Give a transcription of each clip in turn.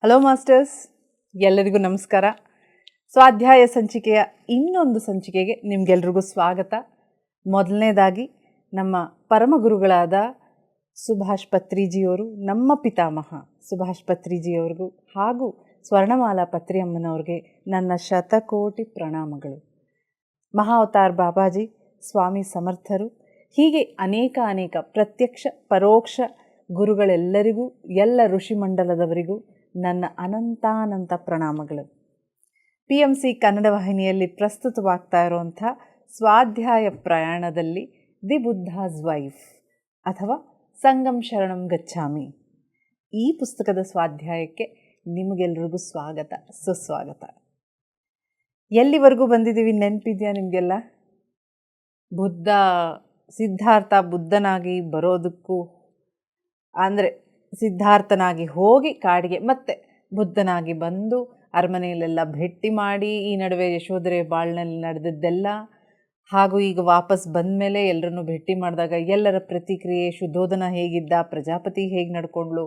Hello masters, ಎಲ್ಲರಿಗೂ ನಮಸ್ಕಾರ. ಸ್ವಾಧ್ಯಾಯ ಸಂಚಿಕೆಯ ಇನ್ನೊಂದು ಸಂಚಿಕೆಗೆ ನಿಮಗೆಲ್ರಿಗೂ ಸ್ವಾಗತ. ಮೊದಲನೇದಾಗಿ ನಮ್ಮ ಪರಮಗುರುಗಳಾದ ಸುಭಾಷ್ ಪತ್ರಿಜಿಯವರು, ನಮ್ಮ ಪಿತಾಮಹ ಸುಭಾಷ್ ಪತ್ರಿಜಿಯವರಿಗೂ ಹಾಗೂ ಸ್ವರ್ಣಮಾಲಾ ಪತ್ರಿಯಮ್ಮನವ್ರಿಗೆ ನನ್ನ ಶತಕೋಟಿ ಪ್ರಣಾಮಗಳು. ಮಹಾವತಾರ್ ಬಾಬಾಜಿ, ಸ್ವಾಮಿ ಸಮರ್ಥರು, ಹೀಗೆ ಅನೇಕ ಪ್ರತ್ಯಕ್ಷ ಪರೋಕ್ಷ ಗುರುಗಳೆಲ್ಲರಿಗೂ, ಎಲ್ಲ ಋಷಿಮಂಡಲದವರಿಗೂ ನನ್ನ ಅನಂತಾನಂತ ಪ್ರಣಾಮಗಳು. PMC ಕನ್ನಡ ವಾಹಿನಿಯಲ್ಲಿ ಪ್ರಸ್ತುತವಾಗ್ತಾ ಇರುವಂಥ ಸ್ವಾಧ್ಯಾಯ ಪ್ರಯಾಣದಲ್ಲಿ ದಿ ಬುದ್ಧಾಸ್ ವೈಫ್ ಅಥವಾ ಸಂಗಮ್ ಶರಣಂ ಗಚ್ಚಾಮಿ, ಈ ಪುಸ್ತಕದ ಸ್ವಾಧ್ಯಾಯಕ್ಕೆ ನಿಮಗೆಲ್ರಿಗೂ ಸ್ವಾಗತ, ಸುಸ್ವಾಗತ. ಎಲ್ಲಿವರೆಗೂ ಬಂದಿದ್ದೀವಿ ನೆನಪಿದೆಯಾ ನಿಮಗೆಲ್ಲ? ಸಿದ್ಧಾರ್ಥ ಬುದ್ಧನಾಗಿ ಬರೋದಕ್ಕೂ, ಅಂದರೆ ಸಿದ್ಧಾರ್ಥನಾಗಿ ಹೋಗಿ ಕಾಡಿಗೆ ಮತ್ತೆ ಬುದ್ಧನಾಗಿ ಬಂದು ಅರಮನೆಯಲ್ಲೆಲ್ಲ ಭೇಟಿ ಮಾಡಿ, ಈ ನಡುವೆ ಯಶೋಧರೆ ಬಾಳ್ನಲ್ಲಿ ನಡೆದದ್ದೆಲ್ಲ, ಹಾಗೂ ಈಗ ವಾಪಸ್ ಬಂದ ಮೇಲೆ ಎಲ್ಲರನ್ನು ಭೇಟಿ ಮಾಡಿದಾಗ ಎಲ್ಲರ ಪ್ರತಿಕ್ರಿಯೆ, ಶುದ್ಧೋಧನ ಹೇಗಿದ್ದ, ಪ್ರಜಾಪತಿ ಹೇಗೆ ನಡ್ಕೊಂಡ್ಳು,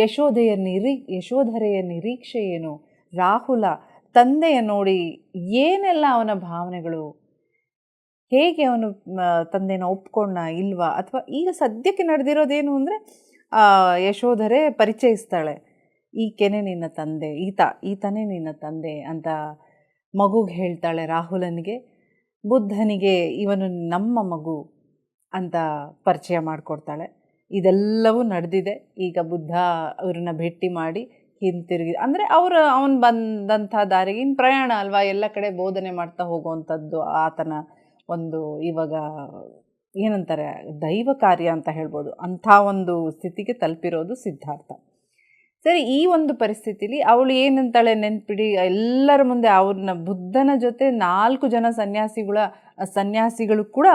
ಯಶೋಧರೆಯ ನಿರೀಕ್ಷೆ ಏನು, ರಾಹುಲ ತಂದೆಯ ನೋಡಿ ಏನೆಲ್ಲ ಅವನ ಭಾವನೆಗಳು, ಹೇಗೆ ಅವನು ತಂದೆನ ಒಪ್ಕೊಂಡ ಇಲ್ವಾ, ಅಥವಾ ಈಗ ಸದ್ಯಕ್ಕೆ ನಡೆದಿರೋದೇನು ಅಂದರೆ ಯಶೋಧರೆ ಪರಿಚಯಿಸ್ತಾಳೆ, ಈಕೆನೇ ನಿನ್ನ ತಂದೆ, ಈತನೇ ನಿನ್ನ ತಂದೆ ಅಂತ ಮಗುಗೆ ಹೇಳ್ತಾಳೆ ರಾಹುಲನಿಗೆ. ಬುದ್ಧನಿಗೆ ಇವನು ನಮ್ಮ ಮಗು ಅಂತ ಪರಿಚಯ ಮಾಡಿಕೊಡ್ತಾಳೆ. ಇದೆಲ್ಲವೂ ನಡೆದಿದೆ. ಈಗ ಬುದ್ಧ ಅವ್ರನ್ನ ಭೇಟಿ ಮಾಡಿ ಹಿಂತಿರುಗಿ, ಅಂದರೆ ಅವನು ಬಂದಂಥ ದಾರಿಗೆ ಇನ್ನು ಪ್ರಯಾಣ ಅಲ್ವಾ, ಎಲ್ಲ ಕಡೆ ಬೋಧನೆ ಮಾಡ್ತಾ ಹೋಗುವಂಥದ್ದು ಆತನ ಒಂದು, ಇವಾಗ ಏನಂತಾರೆ, ದೈವ ಕಾರ್ಯ ಅಂತ ಹೇಳ್ಬೋದು, ಅಂಥ ಒಂದು ಸ್ಥಿತಿಗೆ ತಲುಪಿರೋದು ಸಿದ್ಧಾರ್ಥ. ಸರಿ, ಈ ಒಂದು ಪರಿಸ್ಥಿತಿಲಿ ಅವಳು ಏನಂತಾಳೆ ನೆನ್ಪಿಡಿ, ಎಲ್ಲರ ಮುಂದೆ ಅವ್ರನ್ನ ಬುದ್ಧನ ಜೊತೆ 4 ಜನ ಸನ್ಯಾಸಿಗಳು ಕೂಡ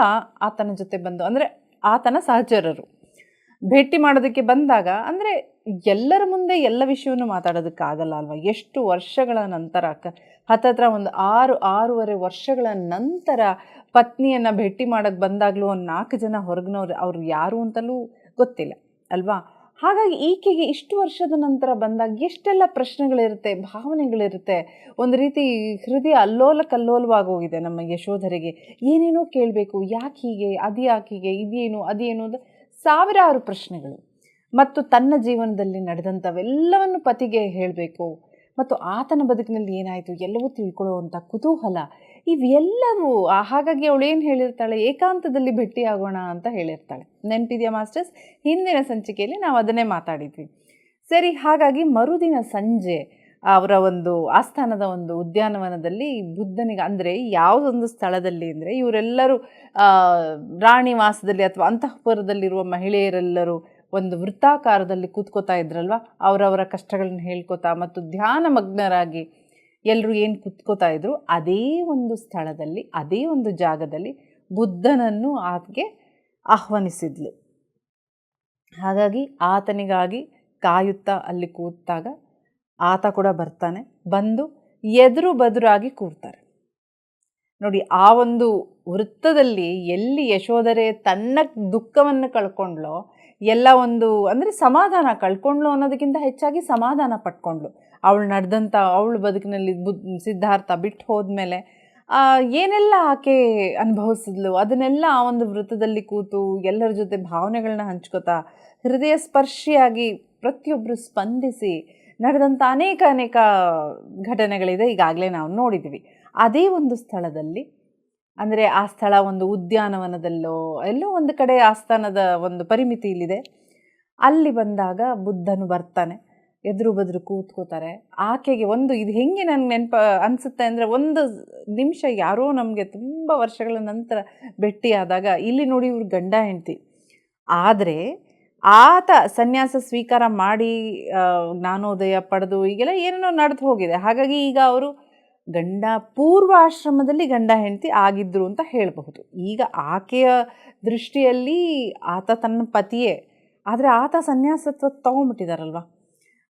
ಆತನ ಜೊತೆ ಬಂದು, ಅಂದರೆ ಆತನ ಸಹಚರರು ಭೇಟಿ ಮಾಡೋದಕ್ಕೆ ಬಂದಾಗ, ಅಂದರೆ ಎಲ್ಲರ ಮುಂದೆ ಎಲ್ಲ ವಿಷಯವನ್ನು ಮಾತಾಡೋದಕ್ಕಾಗಲ್ಲ ಅಲ್ವಾ. ಎಷ್ಟು ವರ್ಷಗಳ ನಂತರ, ಹತ್ತತ್ರ ಒಂದು 6-6.5 ವರ್ಷಗಳ ನಂತರ ಪತ್ನಿಯನ್ನು ಭೇಟಿ ಮಾಡೋಕ್ಕೆ ಬಂದಾಗಲೂ ಒಂದು 4 ಜನ ಹೊರಗಿನವ್ರು, ಅವ್ರು ಯಾರು ಅಂತಲೂ ಗೊತ್ತಿಲ್ಲ ಅಲ್ವಾ. ಹಾಗಾಗಿ ಈಕೆಗೆ ಇಷ್ಟು ವರ್ಷದ ನಂತರ ಬಂದಾಗ ಎಷ್ಟೆಲ್ಲ ಪ್ರಶ್ನೆಗಳಿರುತ್ತೆ, ಭಾವನೆಗಳಿರುತ್ತೆ. ಒಂದು ರೀತಿ ಹೃದಯ ಕಲ್ಲೋಲವಾಗೋಗಿದೆ ನಮ್ಮ ಯಶೋಧರೆಗೆ. ಏನೇನೋ ಕೇಳಬೇಕು, ಯಾಕೆ ಹೀಗೆ, ಅದು ಯಾಕೆ ಹೀಗೆ, ಇದೇನು ಅದೇನು ಅಂತ ಸಾವಿರಾರು ಪ್ರಶ್ನೆಗಳು. ಮತ್ತು ತನ್ನ ಜೀವನದಲ್ಲಿ ನಡೆದಂಥವೆಲ್ಲವನ್ನು ಪತಿಗೆ ಹೇಳಬೇಕು, ಮತ್ತು ಆತನ ಬದುಕಿನಲ್ಲಿ ಏನಾಯಿತು ಎಲ್ಲವೂ ತಿಳ್ಕೊಳ್ಳುವಂಥ ಕುತೂಹಲ, ಇವೆಲ್ಲವೂ. ಹಾಗಾಗಿ ಅವಳು ಏನು ಹೇಳಿರ್ತಾಳೆ, ಏಕಾಂತದಲ್ಲಿ ಭೇಟಿಯಾಗೋಣ ಅಂತ ಹೇಳಿರ್ತಾಳೆ. ನೆನಪಿದೆಯಾ ಮಾಸ್ಟರ್ಸ್? ಹಿಂದಿನ ಸಂಚಿಕೆಯಲ್ಲಿ ನಾವು ಅದನ್ನೇ ಮಾತಾಡಿದ್ವಿ. ಸರಿ, ಹಾಗಾಗಿ ಮರುದಿನ ಸಂಜೆ ಅವರ ಒಂದು ಆಸ್ಥಾನದ ಒಂದು ಉದ್ಯಾನವನದಲ್ಲಿ ಬುದ್ಧನಿಗೆ, ಅಂದರೆ ಯಾವುದೊಂದು ಸ್ಥಳದಲ್ಲಿ ಅಂದರೆ, ಇವರೆಲ್ಲರೂ ರಾಣಿವಾಸದಲ್ಲಿ ಅಥವಾ ಅಂತಃಪುರದಲ್ಲಿರುವ ಮಹಿಳೆಯರೆಲ್ಲರೂ ಒಂದು ವೃತ್ತಾಕಾರದಲ್ಲಿ ಕೂತ್ಕೋತಾ ಇದ್ರಲ್ವ, ಅವರವರ ಕಷ್ಟಗಳನ್ನ ಹೇಳ್ಕೊತಾ ಮತ್ತು ಧ್ಯಾನ ಮಗ್ನರಾಗಿ ಎಲ್ಲರೂ ಏನು ಕೂತ್ಕೋತಾ ಇದ್ರು, ಅದೇ ಒಂದು ಸ್ಥಳದಲ್ಲಿ, ಅದೇ ಒಂದು ಜಾಗದಲ್ಲಿ ಬುದ್ಧನನ್ನು ಆತಗೆ ಆಹ್ವಾನಿಸಿದ್ಲು. ಹಾಗಾಗಿ ಆತನಿಗಾಗಿ ಕಾಯುತ್ತಾ ಅಲ್ಲಿ ಕೂತಾಗ ಆತ ಕೂಡ ಬರ್ತಾನೆ. ಬಂದು ಎದುರು ಬದುರಾಗಿ ಕೂರ್ತಾರೆ. ನೋಡಿ, ಆ ಒಂದು ವೃತ್ತದಲ್ಲಿ ಎಲ್ಲಿ ಯಶೋಧರೆ ತನ್ನ ದುಃಖವನ್ನು ಕಳ್ಕೊಂಡ್ಲೋ, ಎಲ್ಲ ಒಂದು, ಅಂದರೆ ಸಮಾಧಾನ ಕಳ್ಕೊಂಡ್ಲು ಅನ್ನೋದಕ್ಕಿಂತ ಹೆಚ್ಚಾಗಿ ಸಮಾಧಾನ ಪಟ್ಕೊಂಡ್ಲು. ಅವಳು ಬದುಕಿನಲ್ಲಿ ಸಿದ್ಧಾರ್ಥ ಬಿಟ್ಟು ಹೋದ್ಮೇಲೆ ಏನೆಲ್ಲ ಆಕೆ ಅನುಭವಿಸಿದ್ಲು, ಅದನ್ನೆಲ್ಲ ಆ ಒಂದು ವೃತ್ತದಲ್ಲಿ ಕೂತು ಎಲ್ಲರ ಜೊತೆ ಭಾವನೆಗಳನ್ನ ಹಂಚ್ಕೋತಾ, ಹೃದಯ ಸ್ಪರ್ಶಿಯಾಗಿ ಪ್ರತಿಯೊಬ್ಬರು ಸ್ಪಂದಿಸಿ ನಡೆದಂಥ ಅನೇಕ ಘಟನೆಗಳಿದೆ, ಈಗಾಗಲೇ ನಾವು ನೋಡಿದ್ವಿ. ಅದೇ ಒಂದು ಸ್ಥಳದಲ್ಲಿ, ಅಂದರೆ ಆ ಸ್ಥಳ ಒಂದು ಉದ್ಯಾನವನದಲ್ಲೋ ಎಲ್ಲೋ ಒಂದು ಕಡೆ ಆಸ್ಥಾನದ ಒಂದು ಪರಿಮಿತಿ ಇಲ್ಲಿದೆ. ಅಲ್ಲಿ ಬಂದಾಗ ಬುದ್ಧನು ಬರ್ತಾನೆ. ಎದುರು ಬದುರು ಕೂತ್ಕೋತಾರೆ. ಆಕೆಗೆ ಒಂದು ಇದು ಹೆಂಗೆ ನನಗೆ ಅನಿಸುತ್ತೆ ಅಂದರೆ, ಒಂದು ನಿಮಿಷ ಯಾರೋ ನಮಗೆ ತುಂಬ ವರ್ಷಗಳ ನಂತರ ಭೇಟಿಯಾದಾಗ ಇಲ್ಲಿ ನೋಡಿ ಇವ್ರು ಗಂಡ ಹೆಂಡತಿ. ಆದರೆ ಆತ ಸನ್ಯಾಸ ಸ್ವೀಕಾರ ಮಾಡಿ ಜ್ಞಾನೋದಯ ಪಡೆದು ಈಗೆಲ್ಲ ಏನೇನೋ ನಡೆದು ಹೋಗಿದೆ. ಹಾಗಾಗಿ ಈಗ ಅವರು ಪೂರ್ವಾಶ್ರಮದಲ್ಲಿ ಗಂಡ ಹೆಂಡತಿ ಆಗಿದ್ದರು ಅಂತ ಹೇಳಬಹುದು. ಈಗ ಆಕೆಯ ದೃಷ್ಟಿಯಲ್ಲಿ ಆತ ತನ್ನ ಪತಿಯೇ, ಆದರೆ ಆತ ಸನ್ಯಾಸತ್ವ ತೊಗೊಂಡ್ಬಿಟ್ಟಿದ್ದಾರಲ್ವ.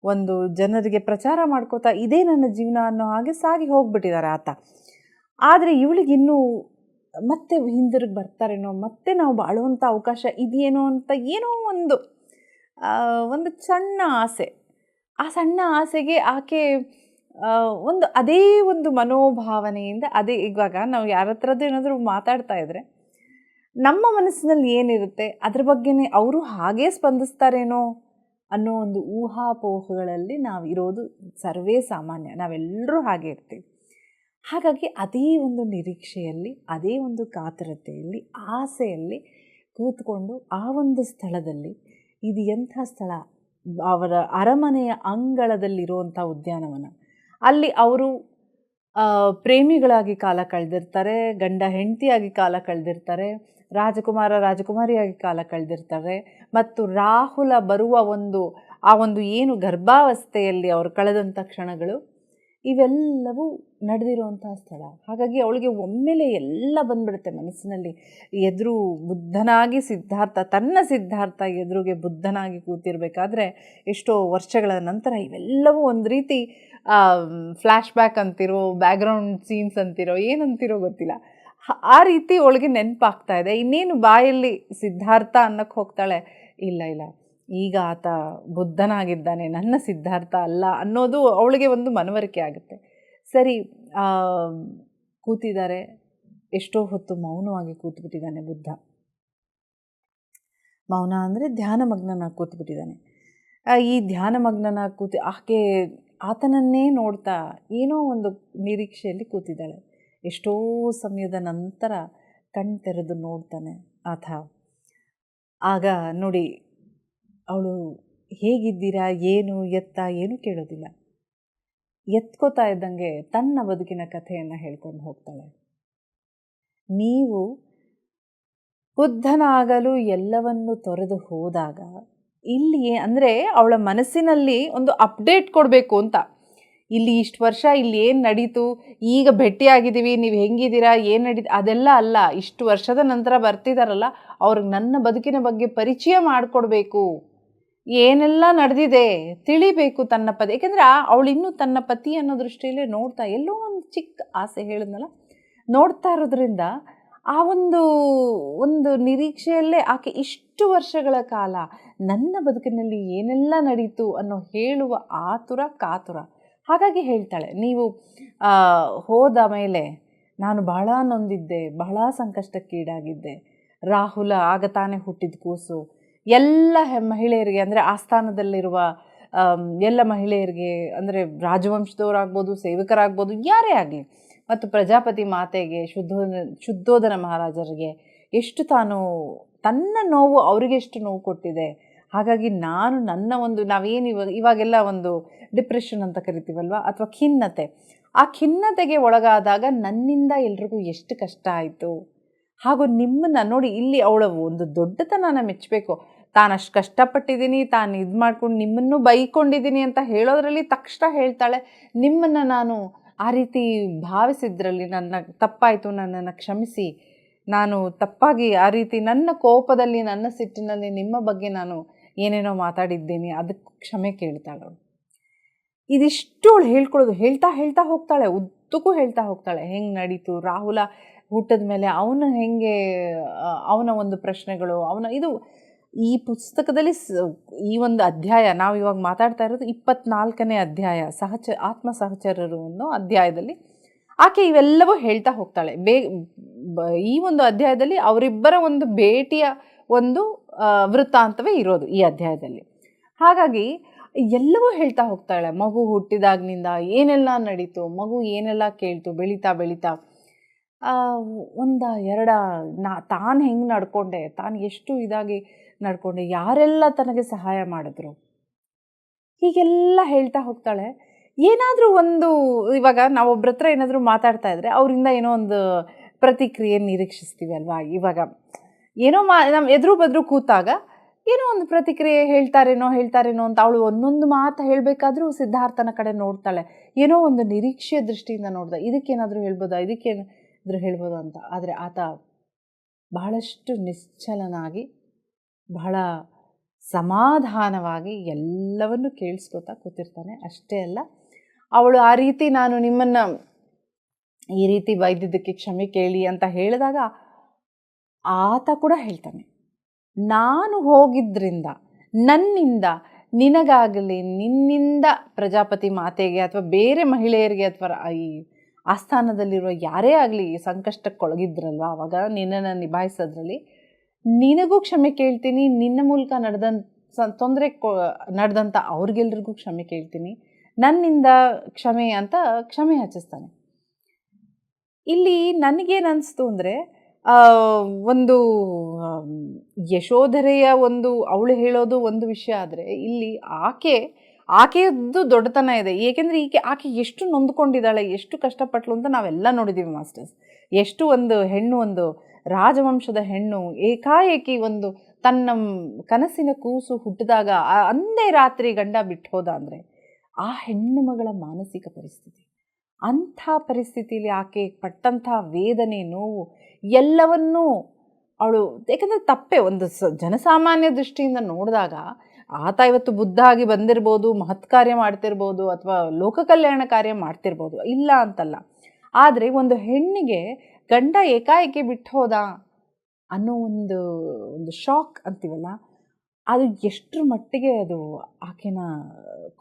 ಒಂದು ಜನರಿಗೆ ಪ್ರಚಾರ ಮಾಡ್ಕೋತಾ ಇದೇ ನನ್ನ ಜೀವನ ಅನ್ನೋ ಹಾಗೆ ಸಾಗಿ ಹೋಗ್ಬಿಟ್ಟಿದ್ದಾರೆ ಆತ. ಆದರೆ ಇವಳಿಗಿನ್ನೂ ಮತ್ತೆ ಹಿಂದಿರುಗಿ ಬರ್ತಾರೇನೋ, ಮತ್ತೆ ನಾವು ಬಾಳುವಂಥ ಅವಕಾಶ ಇದೆಯೇನೋ ಅಂತ ಏನೋ ಒಂದು ಸಣ್ಣ ಆಸೆ. ಆ ಸಣ್ಣ ಆಸೆಗೆ ಆಕೆ ಅದೇ ಒಂದು ಮನೋಭಾವನೆಯಿಂದ ಇವಾಗ ನಾವು ಯಾರ ಹತ್ರದ್ದು ಏನಾದರೂ ಮಾತಾಡ್ತಾ ಇದ್ರೆ ನಮ್ಮ ಮನಸ್ಸಿನಲ್ಲಿ ಏನಿರುತ್ತೆ ಅದ್ರ ಬಗ್ಗೆನೇ ಅವರು ಹಾಗೇ ಸ್ಪಂದಿಸ್ತಾರೇನೋ ಅನ್ನೋ ಒಂದು ಊಹಾಪೋಹಗಳಲ್ಲಿ ನಾವು ಇರೋದು ಸರ್ವೇ ಸಾಮಾನ್ಯ. ನಾವೆಲ್ಲರೂ ಹಾಗೆ ಇರ್ತೀವಿ. ಹಾಗಾಗಿ ಅದೇ ಒಂದು ನಿರೀಕ್ಷೆಯಲ್ಲಿ, ಅದೇ ಒಂದು ಕಾತರತೆಯಲ್ಲಿ, ಆಸೆಯಲ್ಲಿ ಕೂತ್ಕೊಂಡು ಆ ಒಂದು ಸ್ಥಳದಲ್ಲಿ, ಇದು ಎಂಥ ಸ್ಥಳ, ಅವರ ಅರಮನೆಯ ಅಂಗಳದಲ್ಲಿರುವಂಥ ಉದ್ಯಾನವನ. ಅಲ್ಲಿ ಅವರು ಪ್ರೇಮಿಗಳಾಗಿ ಕಾಲ ಕಳೆದಿರ್ತಾರೆ, ಗಂಡ ಹೆಂಡತಿಯಾಗಿ ಕಾಲ ಕಳೆದಿರ್ತಾರೆ, ರಾಜಕುಮಾರ ರಾಜಕುಮಾರಿಯಾಗಿ ಕಾಲ ಕಳೆದಿರ್ತಾರೆ. ಮತ್ತು ರಾಹುಲ ಬರುವ ಆ ಒಂದು ಏನು ಗರ್ಭಾವಸ್ಥೆಯಲ್ಲಿ ಅವರು ಕಳೆದಂಥ ಕ್ಷಣಗಳು ಇವೆಲ್ಲವೂ ನಡೆದಿರುವಂತಹ ಸ್ಥಳ. ಹಾಗಾಗಿ ಅವಳಿಗೆ ಒಮ್ಮೆಲೆ ಎಲ್ಲ ಬಂದ್ಬಿಡುತ್ತೆ ಮನಸ್ಸಿನಲ್ಲಿ. ಎದುರು ಬುದ್ಧನಾಗಿ ತನ್ನ ಸಿದ್ಧಾರ್ಥ ಎದುರಿಗೆ ಬುದ್ಧನಾಗಿ ಕೂತಿರ್ಬೇಕಾದ್ರೆ ಎಷ್ಟೋ ವರ್ಷಗಳ ನಂತರ ಇವೆಲ್ಲವೂ ಒಂದು ರೀತಿ ಫ್ಲ್ಯಾಶ್ ಬ್ಯಾಕ್ ಅಂತಿರೋ, ಬ್ಯಾಕ್ಗ್ರೌಂಡ್ ಸೀನ್ಸ್ ಅಂತಿರೋ, ಏನಂತಿರೋ ಗೊತ್ತಿಲ್ಲ, ಆ ರೀತಿ ಅವಳಿಗೆ ನೆನಪಾಗ್ತಾ ಇದೆ. ಇನ್ನೇನು ಬಾಯಲ್ಲಿ ಸಿದ್ಧಾರ್ಥ ಅನ್ನಕ್ಕೆ ಹೋಗ್ತಾಳೆ, ಇಲ್ಲ ಈಗ ಆತ ಬುದ್ಧನಾಗಿದ್ದಾನೆ, ನನ್ನ ಸಿದ್ಧಾರ್ಥ ಅಲ್ಲ ಅನ್ನೋದು ಅವಳಿಗೆ ಒಂದು ಮನವರಿಕೆ ಆಗುತ್ತೆ. ಸರಿ, ಕೂತಿದ್ದಾರೆ. ಎಷ್ಟೋ ಹೊತ್ತು ಮೌನವಾಗಿ ಕೂತ್ಬಿಟ್ಟಿದ್ದಾನೆ ಬುದ್ಧ. ಮೌನ ಅಂದರೆ ಧ್ಯಾನಮಗ್ನನಾಗಿ ಕೂತ್ಬಿಟ್ಟಿದ್ದಾನೆ. ಈ ಧ್ಯಾನಮಗ್ನನಾಗಿ ಆಕೆ ಆತನನ್ನೇ ನೋಡ್ತಾ ಏನೋ ಒಂದು ನಿರೀಕ್ಷೆಯಲ್ಲಿ ಕೂತಿದ್ದಾಳೆ. ಎಷ್ಟೋ ಸಮಯದ ನಂತರ ಕಣ್ತೆರೆದು ನೋಡ್ತಾನೆ ಆತ. ಆಗ ನೋಡಿ, ಅವಳು ಹೇಗಿದ್ದೀರಾ, ಏನು ಎತ್ತ ಏನು ಕೇಳೋದಿಲ್ಲ. ಎತ್ಕೋತಾ ಇದ್ದಂಗೆ ತನ್ನ ಬದುಕಿನ ಕಥೆಯನ್ನು ಹೇಳ್ಕೊಂಡು ಹೋಗ್ತಾಳೆ. ನೀವು ಬುದ್ಧನಾಗಲು ಎಲ್ಲವನ್ನು ತೊರೆದು ಹೋದಾಗ ಇಲ್ಲಿ ಅಂದರೆ ಅವಳ ಮನಸ್ಸಿನಲ್ಲಿ ಒಂದು ಅಪ್ಡೇಟ್ ಕೊಡಬೇಕು ಅಂತ. ಇಲ್ಲಿ ಇಷ್ಟು ವರ್ಷ ಇಲ್ಲಿ ಏನು ನಡೀತು, ಈಗ ಭೇಟಿಯಾಗಿದ್ದೀವಿ, ನೀವು ಹೆಂಗಿದ್ದೀರಾ, ಏನು ನಡೀತು ಅದೆಲ್ಲ ಅಲ್ಲ. ಇಷ್ಟು ವರ್ಷದ ನಂತರ ಬರ್ತಿದ್ದಾರಲ್ಲ, ಅವ್ರಿಗೆ ನನ್ನ ಬದುಕಿನ ಬಗ್ಗೆ ಪರಿಚಯ ಮಾಡಿಕೊಡ್ಬೇಕು, ಏನೆಲ್ಲ ನಡೆದಿದೆ ತಿಳಿಬೇಕು ತನ್ನ ಪತಿ. ಏಕೆಂದರೆ ಅವಳಿನ್ನೂ ತನ್ನ ಪತಿ ಅನ್ನೋ ದೃಷ್ಟಿಯಲ್ಲೇ ನೋಡ್ತಾ, ಎಲ್ಲೋ ಒಂದು ಚಿಕ್ಕ ಆಸೆ ಹೇಳಿದ್ನಲ್ಲ, ನೋಡ್ತಾ ಇರೋದ್ರಿಂದ ಆ ಒಂದು ನಿರೀಕ್ಷೆಯಲ್ಲೇ ಆಕೆ ಇಷ್ಟು ವರ್ಷಗಳ ಕಾಲ ನನ್ನ ಬದುಕಿನಲ್ಲಿ ಏನೆಲ್ಲ ನಡೀತು ಅನ್ನೋ ಹೇಳುವ ಆತುರ ಕಾತುರ. ಹಾಗಾಗಿ ಹೇಳ್ತಾಳೆ, ನೀವು ಹೋದ ಮೇಲೆ ನಾನು ಬಹಳ ನೊಂದಿದ್ದೆ, ಬಹಳ ಸಂಕಷ್ಟಕ್ಕೀಡಾಗಿದ್ದೆ. ರಾಹುಲ ಆಗ ತಾನೇ ಹುಟ್ಟಿದ ಕೂಸು. ಎಲ್ಲ ಮಹಿಳೆಯರಿಗೆ ಅಂದರೆ ಆಸ್ಥಾನದಲ್ಲಿರುವ ಎಲ್ಲ ಮಹಿಳೆಯರಿಗೆ, ಅಂದರೆ ರಾಜವಂಶದವರಾಗ್ಬೋದು, ಸೇವಕರಾಗ್ಬೋದು, ಯಾರೇ ಆಗಲಿ, ಮತ್ತು ಪ್ರಜಾಪತಿ ಮಾತೆಗೆ, ಶುದ್ಧೋಧನ ಮಹಾರಾಜರಿಗೆ ಎಷ್ಟು ತನ್ನ ನೋವು ಅವರಿಗೆ ಎಷ್ಟು ನೋವು ಕೊಟ್ಟಿದೆ. ಹಾಗಾಗಿ ನಾನು ನನ್ನ ನಾವೇನು ಇವಾಗೆಲ್ಲ ಒಂದು ಡಿಪ್ರೆಷನ್ ಅಂತ ಕರಿತೀವಲ್ವ, ಅಥವಾ ಖಿನ್ನತೆ, ಆ ಖಿನ್ನತೆಗೆ ಒಳಗಾದಾಗ ನನ್ನಿಂದ ಎಲ್ರಿಗೂ ಎಷ್ಟು ಕಷ್ಟ ಆಯಿತು. ಹಾಗೂ ನಿಮ್ಮನ್ನು ನೋಡಿ, ಇಲ್ಲಿ ಅವಳ ಒಂದು ದೊಡ್ಡತನ ಮೆಚ್ಚಬೇಕು. ತಾನಷ್ಟು ಕಷ್ಟಪಟ್ಟಿದ್ದೀನಿ, ತಾನು ಇದು ಮಾಡ್ಕೊಂಡು ನಿಮ್ಮನ್ನು ಬೈಕೊಂಡಿದ್ದೀನಿ ಅಂತ ಹೇಳೋದ್ರಲ್ಲಿ ತಕ್ಷಣ ಹೇಳ್ತಾಳೆ, ನಿಮ್ಮನ್ನು ನಾನು ಆ ರೀತಿ ಭಾವಿಸಿದ್ರಲ್ಲಿ ನನ್ನ ತಪ್ಪಾಯಿತು, ನನ್ನನ್ನು ಕ್ಷಮಿಸಿ. ನಾನು ತಪ್ಪಾಗಿ ಆ ರೀತಿ ನನ್ನ ಕೋಪದಲ್ಲಿ, ನನ್ನ ಸಿಟ್ಟಿನಲ್ಲಿ ನಿಮ್ಮ ಬಗ್ಗೆ ನಾನು ಏನೇನೋ ಮಾತಾಡಿದ್ದೇನೆ, ಅದಕ್ಕೆ ಕ್ಷಮೆ ಕೇಳ್ತಾಳೆ ಅವಳು. ಇದಿಷ್ಟು ಅವಳು ಹೇಳ್ಕೊಳ್ಳೋದು, ಹೇಳ್ತಾ ಹೋಗ್ತಾಳೆ, ಉದ್ದಕ್ಕೂ ಹೇಳ್ತಾ ಹೋಗ್ತಾಳೆ. ಹೆಂಗೆ ನಡೀತು, ರಾಹುಲ ಹುಟ್ಟಿದ ಮೇಲೆ ಅವನ ಒಂದು ಪ್ರಶ್ನೆಗಳು, ಇದು ಈ ಪುಸ್ತಕದಲ್ಲಿ ಈ ಒಂದು ಅಧ್ಯಾಯ ನಾವು ಇವಾಗ ಮಾತಾಡ್ತಾ ಇರೋದು 24ನೇ ಅಧ್ಯಾಯ, ಆತ್ಮ ಸಹಚರರು ಅನ್ನೋ ಅಧ್ಯಾಯದಲ್ಲಿ ಆಕೆ ಇವೆಲ್ಲವೂ ಹೇಳ್ತಾ ಹೋಗ್ತಾಳೆ. ಈ ಒಂದು ಅಧ್ಯಾಯದಲ್ಲಿ ಅವರಿಬ್ಬರ ಒಂದು ಭೇಟಿಯ ಒಂದು ವೃತ್ತಾಂತವೇ ಇರೋದು ಈ ಅಧ್ಯಾಯದಲ್ಲಿ. ಹಾಗಾಗಿ ಎಲ್ಲವೂ ಹೇಳ್ತಾ ಹೋಗ್ತಾಳೆ. ಮಗು ಹುಟ್ಟಿದಾಗಿನಿಂದ ಏನೆಲ್ಲ ನಡೀತು, ಮಗು ಏನೆಲ್ಲ ಕೇಳ್ತು, ಬೆಳೀತಾ ತಾನು ಹೆಂಗೆ ನಡ್ಕೊಂಡೆ, ತಾನು ಎಷ್ಟು ಇದಾಗಿ ನಡ್ಕೊಂಡೆ, ಯಾರೆಲ್ಲ ತನಗೆ ಸಹಾಯ ಮಾಡಿದ್ರು, ಹೀಗೆಲ್ಲ ಹೇಳ್ತಾ ಹೋಗ್ತಾಳೆ. ಏನಾದರೂ ಒಂದು ಇವಾಗ ನಾವೊಬ್ಬರ ಹತ್ರ ಏನಾದರೂ ಮಾತಾಡ್ತಾ ಇದ್ದರೆ ಅವರಿಂದ ಏನೋ ಒಂದು ಪ್ರತಿಕ್ರಿಯೆ ನಿರೀಕ್ಷಿಸ್ತೀವಿ ಅಲ್ವಾ. ಇವಾಗ ಏನೋ ನಮ್ಮ ಎದುರು ಬದ್ರು ಕೂತಾಗ ಏನೋ ಒಂದು ಪ್ರತಿಕ್ರಿಯೆ ಹೇಳ್ತಾರೇನೋ ಅಂತ ಅವಳು ಒಂದೊಂದು ಮಾತು ಹೇಳಬೇಕಾದ್ರೂ ಸಿದ್ಧಾರ್ಥನ ಕಡೆ ನೋಡ್ತಾಳೆ. ಏನೋ ಒಂದು ನಿರೀಕ್ಷೆಯ ದೃಷ್ಟಿಯಿಂದ ನೋಡ್ದ, ಇದಕ್ಕೇನಾದರೂ ಹೇಳ್ಬೋದಾ ಅಂತ. ಆದರೆ ಆತ ಬಹಳಷ್ಟು ನಿಶ್ಚಲನಾಗಿ, ಬಹಳ ಸಮಾಧಾನವಾಗಿ ಎಲ್ಲವನ್ನು ಕೇಳಿಸ್ಕೊತಾ ಕೂತಿರ್ತಾನೆ. ಅಷ್ಟೇ ಅಲ್ಲ, ಅವಳು ಆ ರೀತಿ ನಾನು ನಿಮ್ಮನ್ನು ಈ ರೀತಿ ಬೈದಿದ್ದಕ್ಕೆ ಕ್ಷಮೆ ಕೇಳಿ ಅಂತ ಹೇಳಿದಾಗ ಆತ ಕೂಡ ಹೇಳ್ತಾನೆ, ನಾನು ಹೋಗಿದ್ರಿಂದ ನನ್ನಿಂದ ನಿನಗಾಗಲಿ, ನಿನ್ನಿಂದ ಪ್ರಜಾಪತಿ ಮಾತೆಗೆ ಅಥವಾ ಬೇರೆ ಮಹಿಳೆಯರಿಗೆ ಅಥವಾ ಈ ಆಸ್ಥಾನದಲ್ಲಿರುವ ಯಾರೇ ಆಗಲಿ ಸಂಕಷ್ಟಕ್ಕೊಳಗಿದ್ರಲ್ವ, ಆವಾಗ ನಿನ್ನನ್ನು ನಿಭಾಯಿಸೋದ್ರಲ್ಲಿ ನಿನಗೂ ಕ್ಷಮೆ ಕೇಳ್ತೀನಿ, ನಿನ್ನ ಮೂಲಕ ನಡೆದಂಥ ಅವ್ರಿಗೆಲ್ರಿಗೂ ಕ್ಷಮೆ ಕೇಳ್ತೀನಿ, ನನ್ನಿಂದ ಕ್ಷಮೆ ಯಾಚಿಸ್ತಾನೆ. ಇಲ್ಲಿ ನನಗೇನು ಅನಿಸ್ತು ಅಂದರೆ, ಒಂದು ಯಶೋಧರೆಯ ಅವಳು ಹೇಳೋದು ಒಂದು ವಿಷಯ ಆದರೆ, ಇಲ್ಲಿ ಆಕೆಯದ್ದು ದೊಡ್ಡತನ ಇದೆ. ಏಕೆಂದರೆ ಆಕೆ ಎಷ್ಟು ನೊಂದ್ಕೊಂಡಿದ್ದಾಳೆ, ಎಷ್ಟು ಕಷ್ಟಪಟ್ಟಳು ಅಂತ ನಾವೆಲ್ಲ ನೋಡಿದ್ದೀವಿ ಮಾಸ್ಟರ್ಸ್. ಎಷ್ಟು ಒಂದು ರಾಜವಂಶದ ಹೆಣ್ಣು ಏಕಾಏಕಿ ತನ್ನ ಕನಸಿನ ಕೂಸು ಹುಟ್ಟಿದಾಗ ಅಂದೇ ರಾತ್ರಿ ಗಂಡ ಬಿಟ್ಟು ಹೋದ ಅಂದರೆ ಆ ಹೆಣ್ಣು ಮಗಳ ಮಾನಸಿಕ ಪರಿಸ್ಥಿತಿ, ಅಂಥ ಪರಿಸ್ಥಿತಿಯಲ್ಲಿ ಆಕೆ ಪಟ್ಟಂಥ ವೇದನೆ, ನೋವು ಎಲ್ಲವನ್ನೂ ಅವಳು, ಏಕೆಂದರೆ ತಪ್ಪೆ ಜನಸಾಮಾನ್ಯ ದೃಷ್ಟಿಯಿಂದ ನೋಡಿದಾಗ ಆತ ಇವತ್ತು ಬುದ್ಧ ಆಗಿ ಬಂದಿರ್ಬೋದು, ಮಹತ್ ಕಾರ್ಯ ಮಾಡ್ತಿರ್ಬೋದು, ಅಥವಾ ಲೋಕ ಕಲ್ಯಾಣ ಕಾರ್ಯ ಮಾಡ್ತಿರ್ಬೋದು, ಇಲ್ಲ ಅಂತಲ್ಲ. ಆದರೆ ಒಂದು ಹೆಣ್ಣಿಗೆ ಗಂಡ ಏಕಾಏಕಿ ಬಿಟ್ಟು ಹೋದ ಅನ್ನೋ ಒಂದು ಶಾಕ್ ಅಂತೀವಲ್ಲ, ಅದು ಎಷ್ಟರ ಮಟ್ಟಿಗೆ ಅದು ಆಕೆನ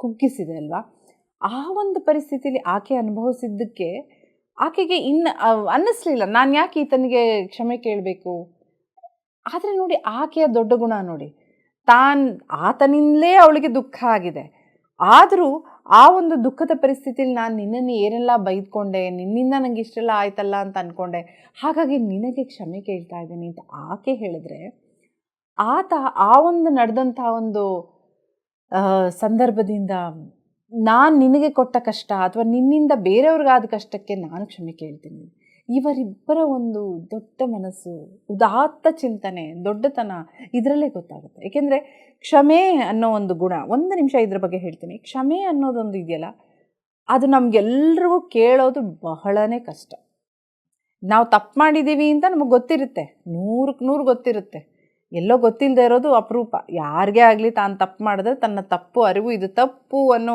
ಕುಗ್ಗಿಸಿದೆ ಅಲ್ವಾ. ಆ ಒಂದು ಪರಿಸ್ಥಿತಿಯಲ್ಲಿ ಆಕೆ ಅನುಭವಿಸಿದ್ದಕ್ಕೆ ಆಕೆಗೆ ಅನ್ನಿಸ್ಲಿಲ್ಲ, ನಾನು ಯಾಕೆ ಈತನಿಗೆ ಕ್ಷಮೆ ಕೇಳಬೇಕು. ಆದರೆ ನೋಡಿ, ಆಕೆಯ ದೊಡ್ಡ ಗುಣ ನೋಡಿ, ಆತನಿಂದಲೇ ಅವಳಿಗೆ ದುಃಖ ಆಗಿದೆ, ಆದರೂ ಆ ಒಂದು ದುಃಖದ ಪರಿಸ್ಥಿತಿಯಲ್ಲಿ ನಾನು ನಿನ್ನನ್ನು ಏನೆಲ್ಲ ಬೈದ್ಕೊಂಡೆ, ನಿನ್ನಿಂದ ನನಗೆ ಇಷ್ಟೆಲ್ಲ ಆಯ್ತಲ್ಲ ಅಂತ ಅಂದ್ಕೊಂಡೆ, ಹಾಗಾಗಿ ನಿನಗೆ ಕ್ಷಮೆ ಕೇಳ್ತಾ ಇದ್ದೀನಿ ಅಂತ ಆಕೆ ಹೇಳಿದ್ರೆ, ಆತ ನಡೆದಂಥ ಸಂದರ್ಭದಿಂದ ನಾನು ನಿನಗೆ ಕೊಟ್ಟ ಕಷ್ಟ ಅಥವಾ ನಿನ್ನಿಂದ ಬೇರೆಯವ್ರಿಗಾದ ಕಷ್ಟಕ್ಕೆ ನಾನು ಕ್ಷಮೆ ಕೇಳ್ತೀನಿ. ಇವರಿಬ್ಬರ ದೊಡ್ಡ ಮನಸ್ಸು, ಉದಾತ್ತ ಚಿಂತನೆ, ದೊಡ್ಡತನ ಇದರಲ್ಲೇ ಗೊತ್ತಾಗುತ್ತೆ. ಏಕೆಂದರೆ ಕ್ಷಮೆ ಅನ್ನೋ ಗುಣ, ಒಂದು ನಿಮಿಷ ಇದ್ರ ಬಗ್ಗೆ ಹೇಳ್ತೀನಿ. ಕ್ಷಮೆ ಅನ್ನೋದೊಂದು ಇದೆಯಲ್ಲ, ಅದು ನಮಗೆಲ್ರಿಗೂ ಕೇಳೋದು ಬಹಳನೇ ಕಷ್ಟ. ನಾವು ತಪ್ಪು ಮಾಡಿದ್ದೀವಿ ಅಂತ ನಮಗೆ ಗೊತ್ತಿರುತ್ತೆ, 100ಕ್ಕೆ 100 ಗೊತ್ತಿರುತ್ತೆ. ಎಲ್ಲೋ ಗೊತ್ತಿಲ್ಲದೆ ಇರೋದು ಅಪರೂಪ. ಯಾರಿಗೇ ಆಗಲಿ ತಾನು ತಪ್ಪು ಮಾಡಿದ್ರೆ ತನ್ನ ತಪ್ಪು ಅರಿವು, ಇದು ತಪ್ಪು ಅನ್ನೋ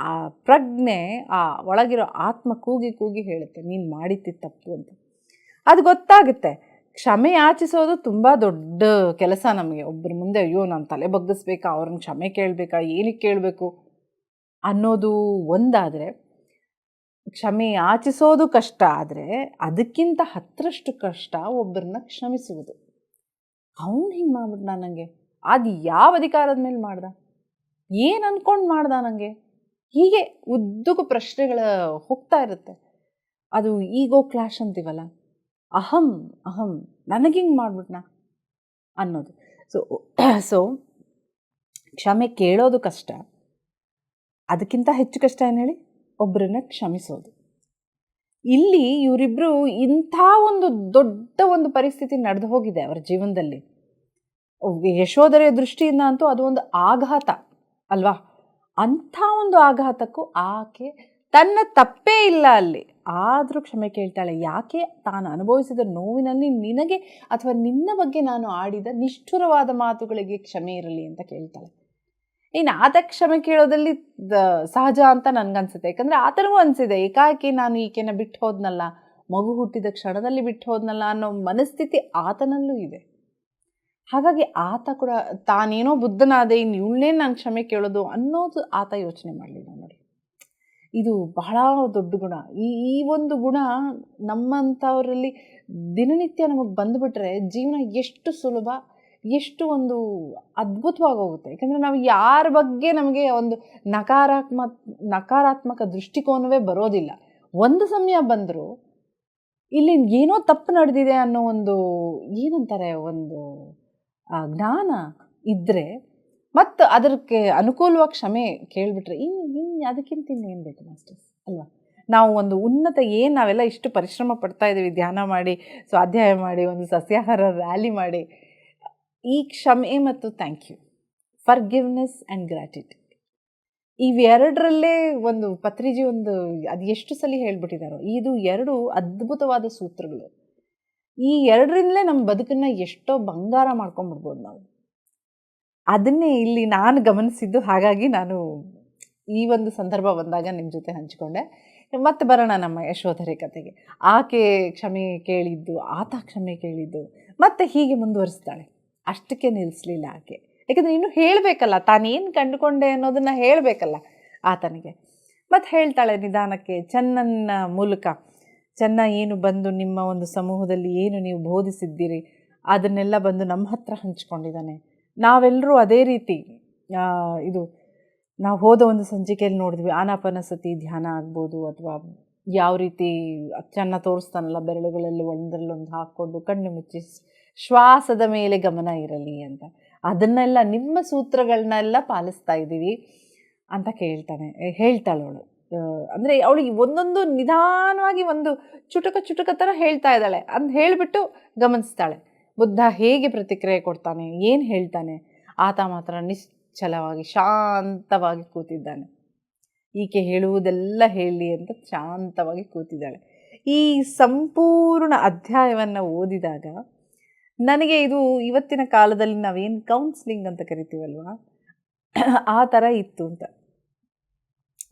ಆ ಪ್ರಜ್ಞೆ, ಆ ಒಳಗಿರೋ ಆತ್ಮ ಕೂಗಿ ಕೂಗಿ ಹೇಳುತ್ತೆ, ನೀನು ಮಾಡಿದ್ದು ತಪ್ಪು ಅಂತ. ಅದು ಗೊತ್ತಾಗುತ್ತೆ. ಕ್ಷಮೆ ಯಾಚಿಸೋದು ತುಂಬ ದೊಡ್ಡ ಕೆಲಸ ನಮಗೆ. ಒಬ್ಬರ ಮುಂದೆ ಅಯ್ಯೋ ನಾನು ತಲೆ ಬಗ್ಗಿಸ್ಬೇಕಾ, ಅವ್ರನ್ನ ಕ್ಷಮೆ ಕೇಳಬೇಕಾ, ಏನಕ್ಕೆ ಕೇಳಬೇಕು ಅನ್ನೋದು ಒಂದಾದರೆ, ಕ್ಷಮೆ ಯಾಚಿಸೋದು ಕಷ್ಟ. ಆದರೆ ಅದಕ್ಕಿಂತ 10ರಷ್ಟು ಕಷ್ಟ ಒಬ್ಬರನ್ನ ಕ್ಷಮಿಸುವುದು. ಅವನು ಹಿಂಗೆ ಮಾಡ್ಬಿಟ್ಟ ನನಗೆ, ಅದು ಯಾವ ಅಧಿಕಾರದ ಮೇಲೆ ಮಾಡ್ದ, ಏನು ಅಂದ್ಕೊಂಡು ಮಾಡ್ದ ನನಗೆ, ಹೀಗೆ ಉದ್ದಕ್ಕೂ ಪ್ರಶ್ನೆಗಳು ಹೋಗ್ತಾ ಇರುತ್ತೆ. ಅದು ಈಗೋ ಕ್ಲಾಶ್ ಅಂತೀವಲ್ಲ, ಅಹಂ ನನಗೆ ಹಿಂಗೆ ಮಾಡ್ಬಿಟ್ನ ಅನ್ನೋದು. ಸೊ ಕ್ಷಮೆ ಕೇಳೋದು ಕಷ್ಟ, ಅದಕ್ಕಿಂತ ಹೆಚ್ಚು ಕಷ್ಟ ಏನು ಹೇಳಿ, ಒಬ್ಬರನ್ನ ಕ್ಷಮಿಸೋದು. ಇಲ್ಲಿ ಇವರಿಬ್ಬರು ಇಂಥ ದೊಡ್ಡ ಪರಿಸ್ಥಿತಿ ನಡೆದು ಹೋಗಿದೆ ಅವರ ಜೀವನದಲ್ಲಿ. ಯಶೋಧರೆಯ ದೃಷ್ಟಿಯಿಂದ ಅಂತೂ ಅದು ಆಘಾತ ಅಲ್ವಾ. ಅಂಥ ಆಘಾತಕ್ಕೂ ಆಕೆ ತನ್ನ ತಪ್ಪೇ ಇಲ್ಲ ಅಲ್ಲಿ, ಆದರೂ ಕ್ಷಮೆ ಕೇಳ್ತಾಳೆ. ಯಾಕೆ? ತಾನು ಅನುಭವಿಸಿದ ನೋವಿನಲ್ಲಿ ನಿನಗೆ ಅಥವಾ ನಿನ್ನ ಬಗ್ಗೆ ನಾನು ಆಡಿದ ನಿಷ್ಠುರವಾದ ಮಾತುಗಳಿಗೆ ಕ್ಷಮೆ ಇರಲಿ ಅಂತ ಕೇಳ್ತಾಳೆ. ಇನ್ನು ಆತ ಕ್ಷಮೆ ಕೇಳೋದಲ್ಲಿ ಸಹಜ ಅಂತ ನನಗನ್ಸುತ್ತೆ. ಯಾಕಂದರೆ ಆತನಿಗೂ ಅನಿಸಿದೆ, ಏಕಾಏಕಿ ನಾನು ಈಕೆನ ಬಿಟ್ಟು ಹೋದ್ನಲ್ಲ, ಮಗು ಹುಟ್ಟಿದ ಕ್ಷಣದಲ್ಲಿ ಬಿಟ್ಟು ಹೋದ್ನಲ್ಲ ಅನ್ನೋ ಮನಸ್ಥಿತಿ ಆತನಲ್ಲೂ ಇದೆ. ಹಾಗಾಗಿ ಆತ ಕೂಡ ತಾನೇನೋ ಬುದ್ಧನಾದೆ, ಇನ್ನು ಇವಳನ್ನೇನು ನಾನು ಕ್ಷಮೆ ಕೇಳೋದು ಅನ್ನೋದು ಆತ ಯೋಚನೆ ಮಾಡಲಿಲ್ಲ ನೋಡಿ. ಇದು ಬಹಳ ದೊಡ್ಡ ಗುಣ. ಈ ಗುಣ ನಮ್ಮಂಥವರಲ್ಲಿ ದಿನನಿತ್ಯ ನಮಗೆ ಬಂದುಬಿಟ್ರೆ ಜೀವನ ಎಷ್ಟು ಸುಲಭ, ಎಷ್ಟು ಅದ್ಭುತವಾಗಿ ಹೋಗುತ್ತೆ. ಯಾಕಂದರೆ ನಾವು ಯಾರ ಬಗ್ಗೆ ನಮಗೆ ನಕಾರಾತ್ಮಕ ದೃಷ್ಟಿಕೋನವೇ ಬರೋದಿಲ್ಲ. ಒಂದು ಸಮಯ ಬಂದರೂ ಇಲ್ಲಿ ಏನೋ ತಪ್ಪು ನಡೆದಿದೆ ಅನ್ನೋ ಏನಂತಾರೆ ಜ್ಞಾನ ಇದ್ದರೆ ಮತ್ತು ಅದಕ್ಕೆ ಅನುಕೂಲವಾಗಿ ಕ್ಷಮೆ ಕೇಳಿಬಿಟ್ರೆ ಇನ್ನು ಅದಕ್ಕಿಂತ ಇನ್ನೇನು ಬೇಕು ಮಾಸ್ಟರ್ಸ್ ಅಲ್ವಾ? ನಾವು ಒಂದು ಉನ್ನತ ಏನು ನಾವೆಲ್ಲ ಇಷ್ಟು ಪರಿಶ್ರಮ ಪಡ್ತಾ ಇದ್ದೀವಿ, ಧ್ಯಾನ ಮಾಡಿ, ಸ್ವಾಧ್ಯಾಯ ಮಾಡಿ, ಒಂದು ಸಸ್ಯಾಹಾರ ರ್ಯಾಲಿ ಮಾಡಿ, ಈ ಕ್ಷಮೆ ಮತ್ತು thank you, forgiveness and gratitude, ಇವೆರಡರಲ್ಲೇ ಒಂದು ಪತ್ರಿಜಿ ಒಂದು ಅದು ಎಷ್ಟು ಸಲ ಹೇಳ್ಬಿಟ್ಟಿದ್ದಾರೋ, ಇದು 2 ಅದ್ಭುತವಾದ ಸೂತ್ರಗಳು. ಈ 2ರಿಂದಲೇ ನಮ್ಮ ಬದುಕನ್ನು ಎಷ್ಟೋ ಬಂಗಾರ ಮಾಡ್ಕೊಂಡ್ಬಿಡ್ಬೋದು ನಾವು. ಅದನ್ನೇ ಇಲ್ಲಿ ನಾನು ಗಮನಿಸಿದ್ದು. ಹಾಗಾಗಿ ನಾನು ಈ ಒಂದು ಸಂದರ್ಭ ಬಂದಾಗ ನಿಮ್ಮ ಜೊತೆ ಹಂಚಿಕೊಂಡೆ. ಮತ್ತೆ ಬರೋಣ ನಮ್ಮ ಯಶೋಧರೆ ಕತೆಗೆ. ಆಕೆ ಕ್ಷಮೆ ಕೇಳಿದ್ದು, ಆತ ಕ್ಷಮೆ ಕೇಳಿದ್ದು, ಮತ್ತೆ ಹೀಗೆ ಮುಂದುವರಿಸ್ತಾಳೆ. ಅಷ್ಟಕ್ಕೆ ನಿಲ್ಲಿಸಲಿಲ್ಲ ಆಕೆ. ಯಾಕೆಂದರೆ ಇನ್ನೂ ಹೇಳಬೇಕಲ್ಲ, ತಾನೇನು ಕಂಡುಕೊಂಡೆ ಅನ್ನೋದನ್ನು ಹೇಳಬೇಕಲ್ಲ ಆತನಿಗೆ. ಮತ್ತು ಹೇಳ್ತಾಳೆ ನಿಧಾನಕ್ಕೆ ಚೆನ್ನನ ಮೂಲಕ. ಚೆನ್ನ ಏನು ಬಂದು ನಿಮ್ಮ ಒಂದು ಸಮೂಹದಲ್ಲಿ ಏನು ನೀವು ಬೋಧಿಸಿದ್ದೀರಿ ಅದನ್ನೆಲ್ಲ ಬಂದು ನಮ್ಮ ಹತ್ರ ಹಂಚ್ಕೊಂಡಿದ್ದಾನೆ. ನಾವೆಲ್ಲರೂ ಅದೇ ರೀತಿ ಇದು ನಾವು ಹೋದ ಒಂದು ಸಂಚಿಕೆಯಲ್ಲಿ ನೋಡಿದ್ವಿ, ಆನಾಪಾನಸತಿ ಧ್ಯಾನ ಆಗ್ಬೋದು, ಅಥವಾ ಯಾವ ರೀತಿ ಚೆನ್ನ ತೋರಿಸ್ತಾನಲ್ಲ, ಬೆರಳುಗಳಲ್ಲಿ ಒಂದರಲ್ಲೊಂದು ಹಾಕ್ಕೊಂಡು ಕಣ್ಣು ಮುಚ್ಚಿ ಶ್ವಾಸದ ಮೇಲೆ ಗಮನ ಇರಲಿ ಅಂತ. ಅದನ್ನೆಲ್ಲ ನಿಮ್ಮ ಸೂತ್ರಗಳನ್ನೆಲ್ಲ ಪಾಲಿಸ್ತಾ ಇದ್ದೀವಿ ಅಂತ ಹೇಳ್ತಾಳವಳು. ಅಂದರೆ ಅವಳಿಗೆ ಒಂದೊಂದು ನಿಧಾನವಾಗಿ ಒಂದು ಚುಟುಕ ಥರ ಹೇಳ್ತಾ ಇದ್ದಾಳೆ. ಅಂತ ಹೇಳಿಬಿಟ್ಟು ಗಮನಿಸ್ತಾಳೆ ಬುದ್ಧ ಹೇಗೆ ಪ್ರತಿಕ್ರಿಯೆ ಕೊಡ್ತಾನೆ, ಏನು ಹೇಳ್ತಾನೆ. ಆತ ಮಾತ್ರ ನಿಶ್ಚಲವಾಗಿ ಶಾಂತವಾಗಿ ಕೂತಿದ್ದಾನೆ. ಈಕೆ ಹೇಳುವುದೆಲ್ಲ ಹೇಳಿ ಅಂತ ಶಾಂತವಾಗಿ ಕೂತಿದ್ದಾಳೆ. ಈ ಸಂಪೂರ್ಣ ಅಧ್ಯಾಯವನ್ನು ಓದಿದಾಗ ನನಗೆ ಇದು ಇವತ್ತಿನ ಕಾಲದಲ್ಲಿ ನಾವೇನು ಕೌನ್ಸ್ಲಿಂಗ್ ಅಂತ ಕರಿತೀವಲ್ವ, ಆ ಥರ ಇತ್ತು ಅಂತ.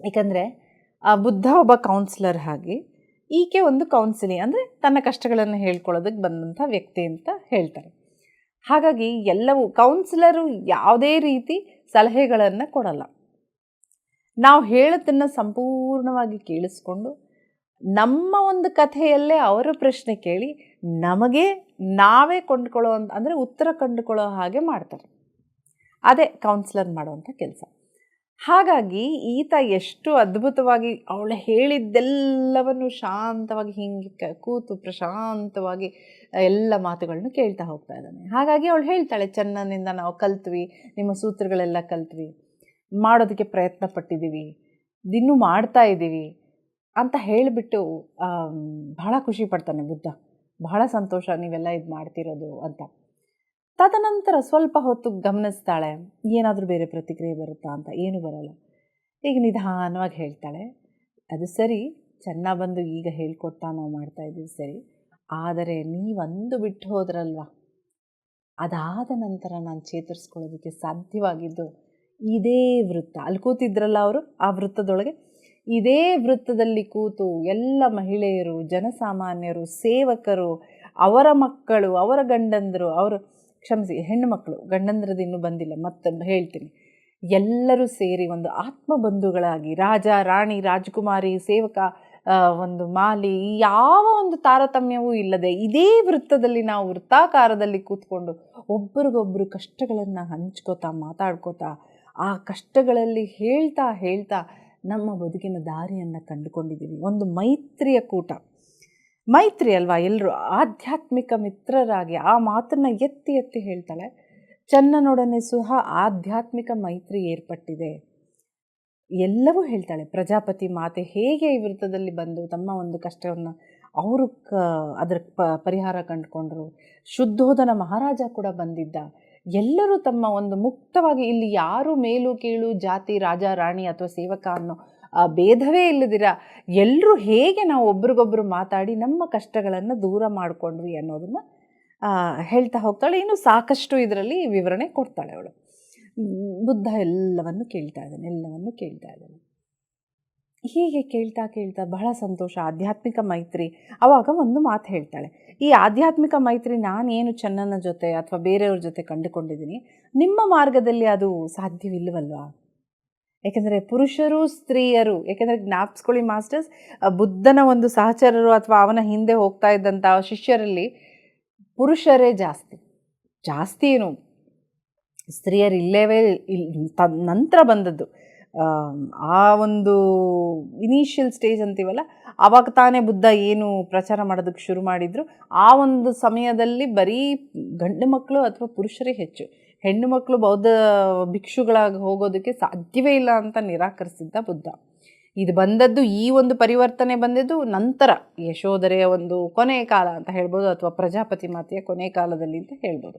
ಏಕೆಂದರೆ ಬುದ್ಧ ಒಬ್ಬ ಕೌನ್ಸಿಲರ್ ಹಾಗೆ, ಈಕೆ ಒಂದು ಕೌನ್ಸಿಲಿಂಗ್ ಅಂದರೆ ತನ್ನ ಕಷ್ಟಗಳನ್ನು ಹೇಳ್ಕೊಳ್ಳೋದಕ್ಕೆ ಬಂದಂಥ ವ್ಯಕ್ತಿ ಅಂತ ಹೇಳ್ತಾರೆ. ಹಾಗಾಗಿ ಎಲ್ಲವೂ ಕೌನ್ಸಿಲರು ಯಾವುದೇ ರೀತಿ ಸಲಹೆಗಳನ್ನು ಕೊಡಲ್ಲ. ನಾವು ಹೇಳೋದನ್ನು ಸಂಪೂರ್ಣವಾಗಿ ಕೇಳಿಸ್ಕೊಂಡು ನಮ್ಮ ಒಂದು ಕಥೆಯಲ್ಲೇ ಅವರ ಪ್ರಶ್ನೆ ಕೇಳಿ ನಮಗೆ ನಾವೇ ಕೊಂಡ್ಕೊಳ್ಳೋ ಅಂದರೆ ಉತ್ತರ ಕಂಡುಕೊಳ್ಳೋ ಹಾಗೆ ಮಾಡ್ತಾರೆ. ಅದೇ ಕೌನ್ಸಿಲರ್ ಮಾಡುವಂಥ ಕೆಲಸ. ಹಾಗಾಗಿ ಈತ ಎಷ್ಟು ಅದ್ಭುತವಾಗಿ ಅವಳು ಹೇಳಿದ್ದೆಲ್ಲವನ್ನು ಶಾಂತವಾಗಿ ಹಿಂಗೆ ಕೂತು ಪ್ರಶಾಂತವಾಗಿ ಎಲ್ಲ ಮಾತುಗಳನ್ನು ಕೇಳ್ತಾ ಹೋಗ್ತಾ ಇದ್ದಾನೆ. ಹಾಗಾಗಿ ಅವಳು ಹೇಳ್ತಾಳೆ, ಚೆನ್ನನಿಂದ ನಾವು ಕಲ್ತ್ವಿ, ನಿಮ್ಮ ಸೂತ್ರಗಳೆಲ್ಲ ಕಲ್ತ್ವಿ, ಮಾಡೋದಕ್ಕೆ ಪ್ರಯತ್ನ ಪಟ್ಟಿದ್ದೀವಿ, ಇನ್ನೂ ಮಾಡ್ತಾ ಇದ್ದೀವಿ ಅಂತ ಹೇಳಿಬಿಟ್ಟು ಬಹಳ ಖುಷಿ ಪಡ್ತಾನೆ ಬುದ್ಧ. ಬಹಳ ಸಂತೋಷ ನೀವೆಲ್ಲ ಇದು ಮಾಡ್ತಿರೋದು ಅಂತ. ತದನಂತರ ಸ್ವಲ್ಪ ಹೊತ್ತು ಗಮನಿಸ್ತಾಳೆ, ಏನಾದರೂ ಬೇರೆ ಪ್ರತಿಕ್ರಿಯೆ ಬರುತ್ತಾ ಅಂತ. ಏನೂ ಬರಲ್ಲ. ಈಗ ನಿಧಾನವಾಗಿ ಹೇಳ್ತಾಳೆ, ಅದು ಸರಿ, ಚೆನ್ನ ಬಂದು ಈಗ ಹೇಳ್ಕೊಡ್ತಾ ನಾವು ಮಾಡ್ತಾಯಿದ್ದೀವಿ ಸರಿ, ಆದರೆ ನೀವಂದು ಬಿಟ್ಟು ಹೋದ್ರಲ್ವ, ಅದಾದ ನಂತರ ನಾನು ಚೇತರಿಸ್ಕೊಳ್ಳೋದಕ್ಕೆ ಸಾಧ್ಯವಾಗಿದ್ದು ಇದೇ ವೃತ್ತ. ಅಲ್ಲಿ ಕೂತಿದ್ರಲ್ಲ ಅವರು, ಆ ವೃತ್ತದೊಳಗೆ, ಇದೇ ವೃತ್ತದಲ್ಲಿ ಕೂತು ಎಲ್ಲ ಮಹಿಳೆಯರು, ಜನಸಾಮಾನ್ಯರು, ಸೇವಕರು, ಅವರ ಮಕ್ಕಳು, ಅವರ ಗಂಡಂದರು, ಅವರು ಕ್ಷಮಿಸಿ ಹೆಣ್ಣು ಮಕ್ಕಳು, ಗಂಡಂದ್ರದ್ದು ಇನ್ನೂ ಬಂದಿಲ್ಲ, ಮತ್ತೆ ಹೇಳ್ತೀನಿ, ಎಲ್ಲರೂ ಸೇರಿ ಒಂದು ಆತ್ಮಬಂಧುಗಳಾಗಿ ರಾಜ, ರಾಣಿ, ರಾಜಕುಮಾರಿ, ಸೇವಕ, ಒಂದು ಮಾಲಿ, ಯಾವ ಒಂದು ತಾರತಮ್ಯವೂ ಇಲ್ಲದೆ ಇದೇ ವೃತ್ತದಲ್ಲಿ ನಾವು ವೃತ್ತಾಕಾರದಲ್ಲಿ ಕೂತ್ಕೊಂಡು ಒಬ್ಬರಿಗೊಬ್ಬರು ಕಷ್ಟಗಳನ್ನು ಹಂಚ್ಕೋತಾ ಮಾತಾಡ್ಕೋತಾ ಆ ಕಷ್ಟಗಳಲ್ಲಿ ಹೇಳ್ತಾ ಹೇಳ್ತಾ ನಮ್ಮ ಬದುಕಿನ ದಾರಿಯನ್ನು ಕಂಡುಕೊಂಡಿದ್ದೀವಿ. ಒಂದು ಮೈತ್ರಿಯ ಕೂಟ. ಮೈತ್ರಿ ಅಲ್ವಾ, ಎಲ್ಲರೂ ಆಧ್ಯಾತ್ಮಿಕ ಮಿತ್ರರಾಗಿ ಆ ಮಾತನ್ನು ಎತ್ತಿ ಎತ್ತಿ ಹೇಳ್ತಾಳೆ. ಚೆನ್ನನೊಡನೆ ಸಹ ಆಧ್ಯಾತ್ಮಿಕ ಮೈತ್ರಿ ಏರ್ಪಟ್ಟಿದೆ. ಎಲ್ಲವೂ ಹೇಳ್ತಾಳೆ. ಪ್ರಜಾಪತಿ ಮಾತೆ ಹೇಗೆ ಈ ವೃತ್ತದಲ್ಲಿ ಬಂದು ತಮ್ಮ ಒಂದು ಕಷ್ಟವನ್ನು ಅವರು ಅದರ ಪರಿಹಾರ ಕಂಡುಕೊಂಡ್ರು. ಶುದ್ಧೋಧನ ಮಹಾರಾಜ ಕೂಡ ಬಂದಿದ್ದ. ಎಲ್ಲರೂ ತಮ್ಮ ಒಂದು ಮುಕ್ತವಾಗಿ, ಇಲ್ಲಿ ಯಾರು ಮೇಲು ಕೀಳು, ಜಾತಿ, ರಾಜ, ರಾಣಿ ಅಥವಾ ಸೇವಕ ಅನ್ನೋ ಭೇದವೇ ಇಲ್ಲದಿರ ಎಲ್ಲರೂ ಹೇಗೆ ನಾವು ಒಬ್ರಿಗೊಬ್ಬರು ಮಾತಾಡಿ ನಮ್ಮ ಕಷ್ಟಗಳನ್ನು ದೂರ ಮಾಡಿಕೊಂಡ್ವಿ ಅನ್ನೋದನ್ನು ಹೇಳ್ತಾ ಹೋಗ್ತಾಳೆ. ಇನ್ನು ಸಾಕಷ್ಟು ಇದರಲ್ಲಿ ವಿವರಣೆ ಕೊಡ್ತಾಳೆ ಅವಳು. ಬುದ್ಧ ಎಲ್ಲವನ್ನು ಕೇಳ್ತಾ ಇದ್ದಾನೆ. ಹೀಗೆ ಕೇಳ್ತಾ ಕೇಳ್ತಾ ಬಹಳ ಸಂತೋಷ, ಆಧ್ಯಾತ್ಮಿಕ ಮೈತ್ರಿ. ಆವಾಗ ಒಂದು ಮಾತು ಹೇಳ್ತಾಳೆ, ಈ ಆಧ್ಯಾತ್ಮಿಕ ಮೈತ್ರಿ ನಾನೇನು ಚೆನ್ನನ ಜೊತೆ ಅಥವಾ ಬೇರೆಯವ್ರ ಜೊತೆ ಕಂಡುಕೊಂಡಿದ್ದೀನಿ, ನಿಮ್ಮ ಮಾರ್ಗದಲ್ಲಿ ಅದು ಸಾಧ್ಯವಿಲ್ಲವಲ್ವಾ? ಏಕೆಂದರೆ ಪುರುಷರು ಸ್ತ್ರೀಯರು, ಏಕೆಂದರೆ ಜ್ಞಾಪಿಸ್ಕೊಳ್ಳಿ ಮಾಸ್ಟರ್ಸ್, ಬುದ್ಧನ ಒಂದು ಸಹಚರರು ಅಥವಾ ಅವನ ಹಿಂದೆ ಹೋಗ್ತಾ ಇದ್ದಂಥ ಶಿಷ್ಯರಲ್ಲಿ ಪುರುಷರೇ ಜಾಸ್ತಿ ಏನು ಸ್ತ್ರೀಯರು ಇಲ್ಲವೇ ನಂತರ ಬಂದದ್ದು. ಆ ಒಂದು ಇನಿಷಿಯಲ್ ಸ್ಟೇಜ್ ಅಂತೀವಲ್ಲ, ಆವಾಗ ತಾನೇ ಬುದ್ಧ ಏನು ಪ್ರಚಾರ ಮಾಡೋದಕ್ಕೆ ಶುರು ಮಾಡಿದ್ರು. ಆ ಒಂದು ಸಮಯದಲ್ಲಿ ಬರೀ ಗಂಡು ಮಕ್ಕಳು ಅಥವಾ ಪುರುಷರೇ ಹೆಚ್ಚು. ಹೆಣ್ಣು ಮಕ್ಕಳು ಬೌದ್ಧ ಭಿಕ್ಷುಗಳಾಗಿ ಹೋಗೋದಕ್ಕೆ ಸಾಧ್ಯವೇ ಇಲ್ಲ ಅಂತ ನಿರಾಕರಿಸಿದ್ದ ಬುದ್ಧ. ಇದು ಬಂದದ್ದು, ಈ ಒಂದು ಪರಿವರ್ತನೆ ಬಂದಿದ್ದು ನಂತರ ಯಶೋಧರೆಯ ಒಂದು ಕೊನೆಯ ಕಾಲ ಅಂತ ಹೇಳ್ಬೋದು, ಅಥವಾ ಪ್ರಜಾಪತಿ ಮಾತೆಯ ಕೊನೆಯ ಕಾಲದಲ್ಲಿ ಅಂತ ಹೇಳ್ಬೋದು.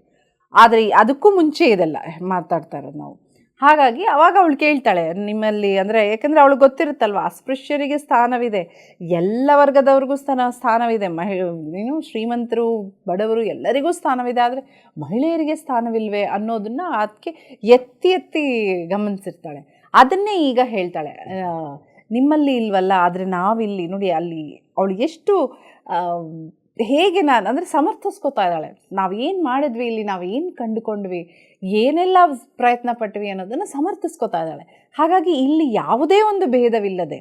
ಆದರೆ ಅದಕ್ಕೂ ಮುಂಚೆ ಇದೆಲ್ಲ ಮಾತಾಡ್ತಾ ಇರೋದು ನಾವು. ಹಾಗಾಗಿ ಅವಾಗ ಅವಳು ಕೇಳ್ತಾಳೆ ನಿಮ್ಮಲ್ಲಿ, ಅಂದರೆ ಯಾಕಂದರೆ ಅವಳಿಗೆ ಗೊತ್ತಿರುತ್ತಲ್ವ ಅಸ್ಪೃಶ್ಯರಿಗೆ ಸ್ಥಾನವಿದೆ, ಎಲ್ಲ ವರ್ಗದವ್ರಿಗೂ ಸ್ಥಾನವಿದೆ, ಏನು ಶ್ರೀಮಂತರು ಬಡವರು ಎಲ್ಲರಿಗೂ ಸ್ಥಾನವಿದೆ, ಆದರೆ ಮಹಿಳೆಯರಿಗೆ ಸ್ಥಾನವಿಲ್ವೇ ಅನ್ನೋದನ್ನು ಅದಕ್ಕೆ ಎತ್ತಿ ಎತ್ತಿ ಗಮನಿಸಿರ್ತಾಳೆ. ಅದನ್ನೇ ಈಗ ಹೇಳ್ತಾಳೆ, ನಿಮ್ಮಲ್ಲಿ ಇಲ್ವಲ್ಲ, ಆದರೆ ನಾವಿಲ್ಲಿ ನೋಡಿ. ಅಲ್ಲಿ ಅವಳು ಎಷ್ಟು ಹೇಗೆ ನಾನು ಅಂದರೆ ಸಮರ್ಥಿಸ್ಕೋತಾ ಇದ್ದಾಳೆ, ನಾವೇನು ಮಾಡಿದ್ವಿ ಇಲ್ಲಿ, ನಾವೇನು ಕಂಡುಕೊಂಡ್ವಿ, ಏನೆಲ್ಲ ಪ್ರಯತ್ನ ಪಟ್ವಿ ಅನ್ನೋದನ್ನು ಸಮರ್ಥಿಸ್ಕೋತಾ ಇದ್ದಾಳೆ. ಹಾಗಾಗಿ ಇಲ್ಲಿ ಯಾವುದೇ ಒಂದು ಭೇದವಿಲ್ಲದೆ,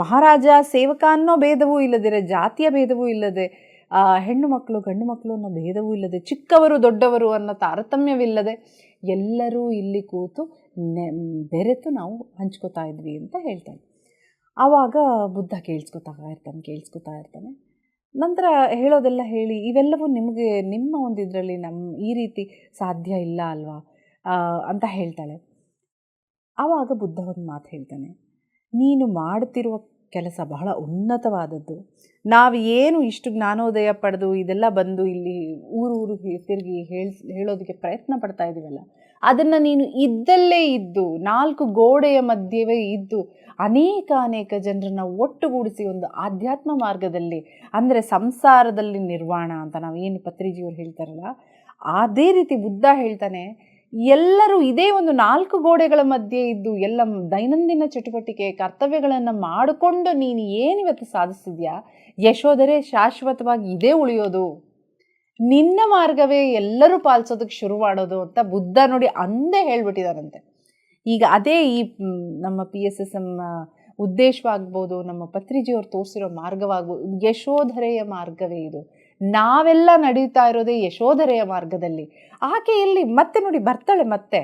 ಮಹಾರಾಜ ಸೇವಕ ಅನ್ನೋ ಭೇದವೂ ಇಲ್ಲದಿರೆ, ಜಾತಿಯ ಭೇದವೂ ಇಲ್ಲದೆ, ಹೆಣ್ಣು ಮಕ್ಕಳು ಗಂಡು ಮಕ್ಕಳು ಅನ್ನೋ ಭೇದವೂ ಇಲ್ಲದೆ, ಚಿಕ್ಕವರು ದೊಡ್ಡವರು ಅನ್ನೋ ತಾರತಮ್ಯವಿಲ್ಲದೆ ಎಲ್ಲರೂ ಇಲ್ಲಿ ಕೂತು ಬೆರೆತು ನಾವು ಹಂಚ್ಕೋತಾ ಇದ್ವಿ ಅಂತ ಹೇಳ್ತಾನೆ. ಆವಾಗ ಬುದ್ಧ ಕೇಳಿಸ್ಕೊತಾ ಇರ್ತಾನೆ. ನಂತರ ಹೇಳೋದೆಲ್ಲ ಹೇಳಿ, ಇವೆಲ್ಲವೂ ನಿಮಗೆ ನಿಮ್ಮ ಒಂದು ಇದರಲ್ಲಿ ಈ ರೀತಿ ಸಾಧ್ಯ ಇಲ್ಲ ಅಲ್ವಾ ಅಂತ ಹೇಳ್ತಾಳೆ. ಆವಾಗ ಬುದ್ಧ ಒಂದು ಮಾತು ಹೇಳ್ತಾನೆ, ನೀನು ಮಾಡ್ತಿರುವ ಕೆಲಸ ಬಹಳ ಉನ್ನತವಾದದ್ದು. ನಾವು ಏನು ಇಷ್ಟು ಜ್ಞಾನೋದಯ ಪಡೆದು ಇದೆಲ್ಲ ಬಂದು ಇಲ್ಲಿ ಊರು ತಿರುಗಿ ಹೇಳೋದಕ್ಕೆ ಪ್ರಯತ್ನ ಪಡ್ತಾ ಇದ್ದೀವಲ್ಲ, ಅದನ್ನು ನೀನು ಇದ್ದಲ್ಲೇ ಇದ್ದು 4 ಗೋಡೆಯ ಮಧ್ಯವೇ ಇದ್ದು ಅನೇಕ ಜನರನ್ನು ಒಟ್ಟುಗೂಡಿಸಿ ಒಂದು ಆಧ್ಯಾತ್ಮ ಮಾರ್ಗದಲ್ಲಿ, ಅಂದರೆ ಸಂಸಾರದಲ್ಲಿ ನಿರ್ವಾಣ ಅಂತ ನಾವೇನು ಪತ್ರಿಜಿಯವರು ಹೇಳ್ತಾರಲ್ಲ, ಅದೇ ರೀತಿ ಬುದ್ಧ ಹೇಳ್ತಾನೆ, ಎಲ್ಲರೂ ಇದೇ ಒಂದು 4 ಗೋಡೆಗಳ ಮಧ್ಯೆ ಇದ್ದು ಎಲ್ಲ ದೈನಂದಿನ ಚಟುವಟಿಕೆ ಕರ್ತವ್ಯಗಳನ್ನು ಮಾಡಿಕೊಂಡು ನೀನು ಏನಿವತ್ತು ಸಾಧಿಸಿದ್ಯಾ, ಯಶೋಧರೆ ಶಾಶ್ವತವಾಗಿ ಇದೇ ಉಳಿಯೋದು, ನಿನ್ನ ಮಾರ್ಗವೇ ಎಲ್ಲರೂ ಪಾಲಿಸೋದಕ್ಕೆ ಶುರು ಮಾಡೋದು ಅಂತ ಬುದ್ಧ ನೋಡಿ ಅಂದೇ ಹೇಳ್ಬಿಟ್ಟಿದಾರಂತೆ. ಈಗ ಅದೇ ಈ ನಮ್ಮ PSSM ಉದ್ದೇಶವಾಗ್ಬೋದು, ನಮ್ಮ ಪತ್ರಿಜಿಯವರು ತೋರಿಸಿರೋ ಮಾರ್ಗವಾಗ್ಬೋದು, ಯಶೋಧರೆಯ ಮಾರ್ಗವೇ ಇದು. ನಾವೆಲ್ಲ ನಡೀತಾ ಇರೋದೇ ಯಶೋಧರೆಯ ಮಾರ್ಗದಲ್ಲಿ. ಆಕೆಯಲ್ಲಿ ಮತ್ತೆ ನೋಡಿ ಬರ್ತಾಳೆ ಮತ್ತೆ,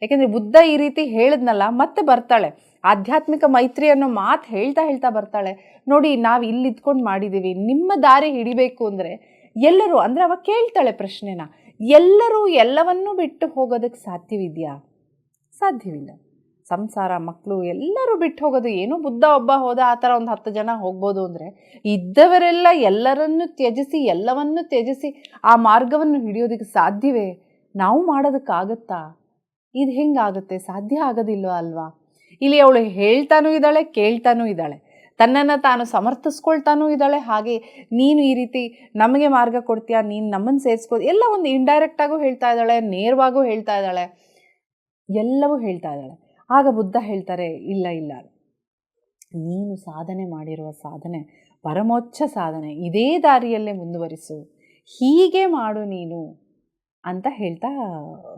ಯಾಕೆಂದರೆ ಬುದ್ಧ ಈ ರೀತಿ ಹೇಳಿದ್ನಲ್ಲ, ಮತ್ತೆ ಬರ್ತಾಳೆ. ಆಧ್ಯಾತ್ಮಿಕ ಮೈತ್ರಿ ಅನ್ನೋ ಮಾತು ಹೇಳ್ತಾ ಬರ್ತಾಳೆ. ನೋಡಿ, ನಾವು ಇಲ್ಲಿ ಇದ್ಕೊಂಡು ಮಾಡಿದ್ದೀವಿ, ನಿಮ್ಮ ದಾರಿ ಹಿಡಿಬೇಕು ಅಂದರೆ ಎಲ್ಲರೂ, ಅಂದರೆ ಅವಾಗ ಕೇಳ್ತಾಳೆ ಪ್ರಶ್ನೆನ, ಎಲ್ಲರೂ ಎಲ್ಲವನ್ನೂ ಬಿಟ್ಟು ಹೋಗೋದಕ್ಕೆ ಸಾಧ್ಯವಿದೆಯಾ? ಸಾಧ್ಯವಿಲ್ಲ. ಸಂಸಾರ ಮಕ್ಕಳು ಎಲ್ಲರೂ ಬಿಟ್ಟು ಹೋಗೋದು ಏನೋ, ಬುದ್ಧ ಒಬ್ಬ ಹೋದ ಆ ಥರ ಒಂದು 10 ಜನ ಹೋಗ್ಬೋದು ಅಂದರೆ, ಇದ್ದವರೆಲ್ಲ ಎಲ್ಲರನ್ನು ತ್ಯಜಿಸಿ ಎಲ್ಲವನ್ನೂ ತ್ಯಜಿಸಿ ಆ ಮಾರ್ಗವನ್ನು ಹಿಡಿಯೋದಕ್ಕೆ ಸಾಧ್ಯವೇ? ನಾವು ಮಾಡೋದಕ್ಕಾಗತ್ತಾ? ಇದು ಹೆಂಗಾಗುತ್ತೆ? ಸಾಧ್ಯ ಆಗೋದಿಲ್ವ ಅಲ್ವಾ? ಇಲ್ಲಿ ಅವಳು ಹೇಳ್ತಾನೂ ಇದ್ದಾಳೆ, ಕೇಳ್ತಾನೂ ಇದ್ದಾಳೆ, ತನ್ನನ್ನು ತಾನು ಸಮರ್ಥಿಸ್ಕೊಳ್ತಾನೂ ಇದ್ದಾಳೆ. ಹಾಗೆ ನೀನು ಈ ರೀತಿ ನಮಗೆ ಮಾರ್ಗ ಕೊಡ್ತೀಯಾ, ನೀನು ನಮ್ಮನ್ನು ಸೇರಿಸ್ಕೋ, ಎಲ್ಲ ಒಂದು ಇಂಡೈರೆಕ್ಟಾಗೂ ಹೇಳ್ತಾ ಇದ್ದಾಳೆ, ನೇರವಾಗೂ ಹೇಳ್ತಾ ಇದ್ದಾಳೆ, ಎಲ್ಲವೂ ಹೇಳ್ತಾ ಇದ್ದಾಳೆ. ಆಗ ಬುದ್ಧ ಹೇಳ್ತಾರೆ, ಇಲ್ಲ, ನೀನು ಸಾಧನೆ ಮಾಡಿರುವ ಸಾಧನೆ ಪರಮೋಚ್ಚ ಸಾಧನೆ, ಇದೇ ದಾರಿಯಲ್ಲೇ ಮುಂದುವರಿಸು, ಹೀಗೆ ಮಾಡು ನೀನು ಅಂತ ಹೇಳ್ತಾ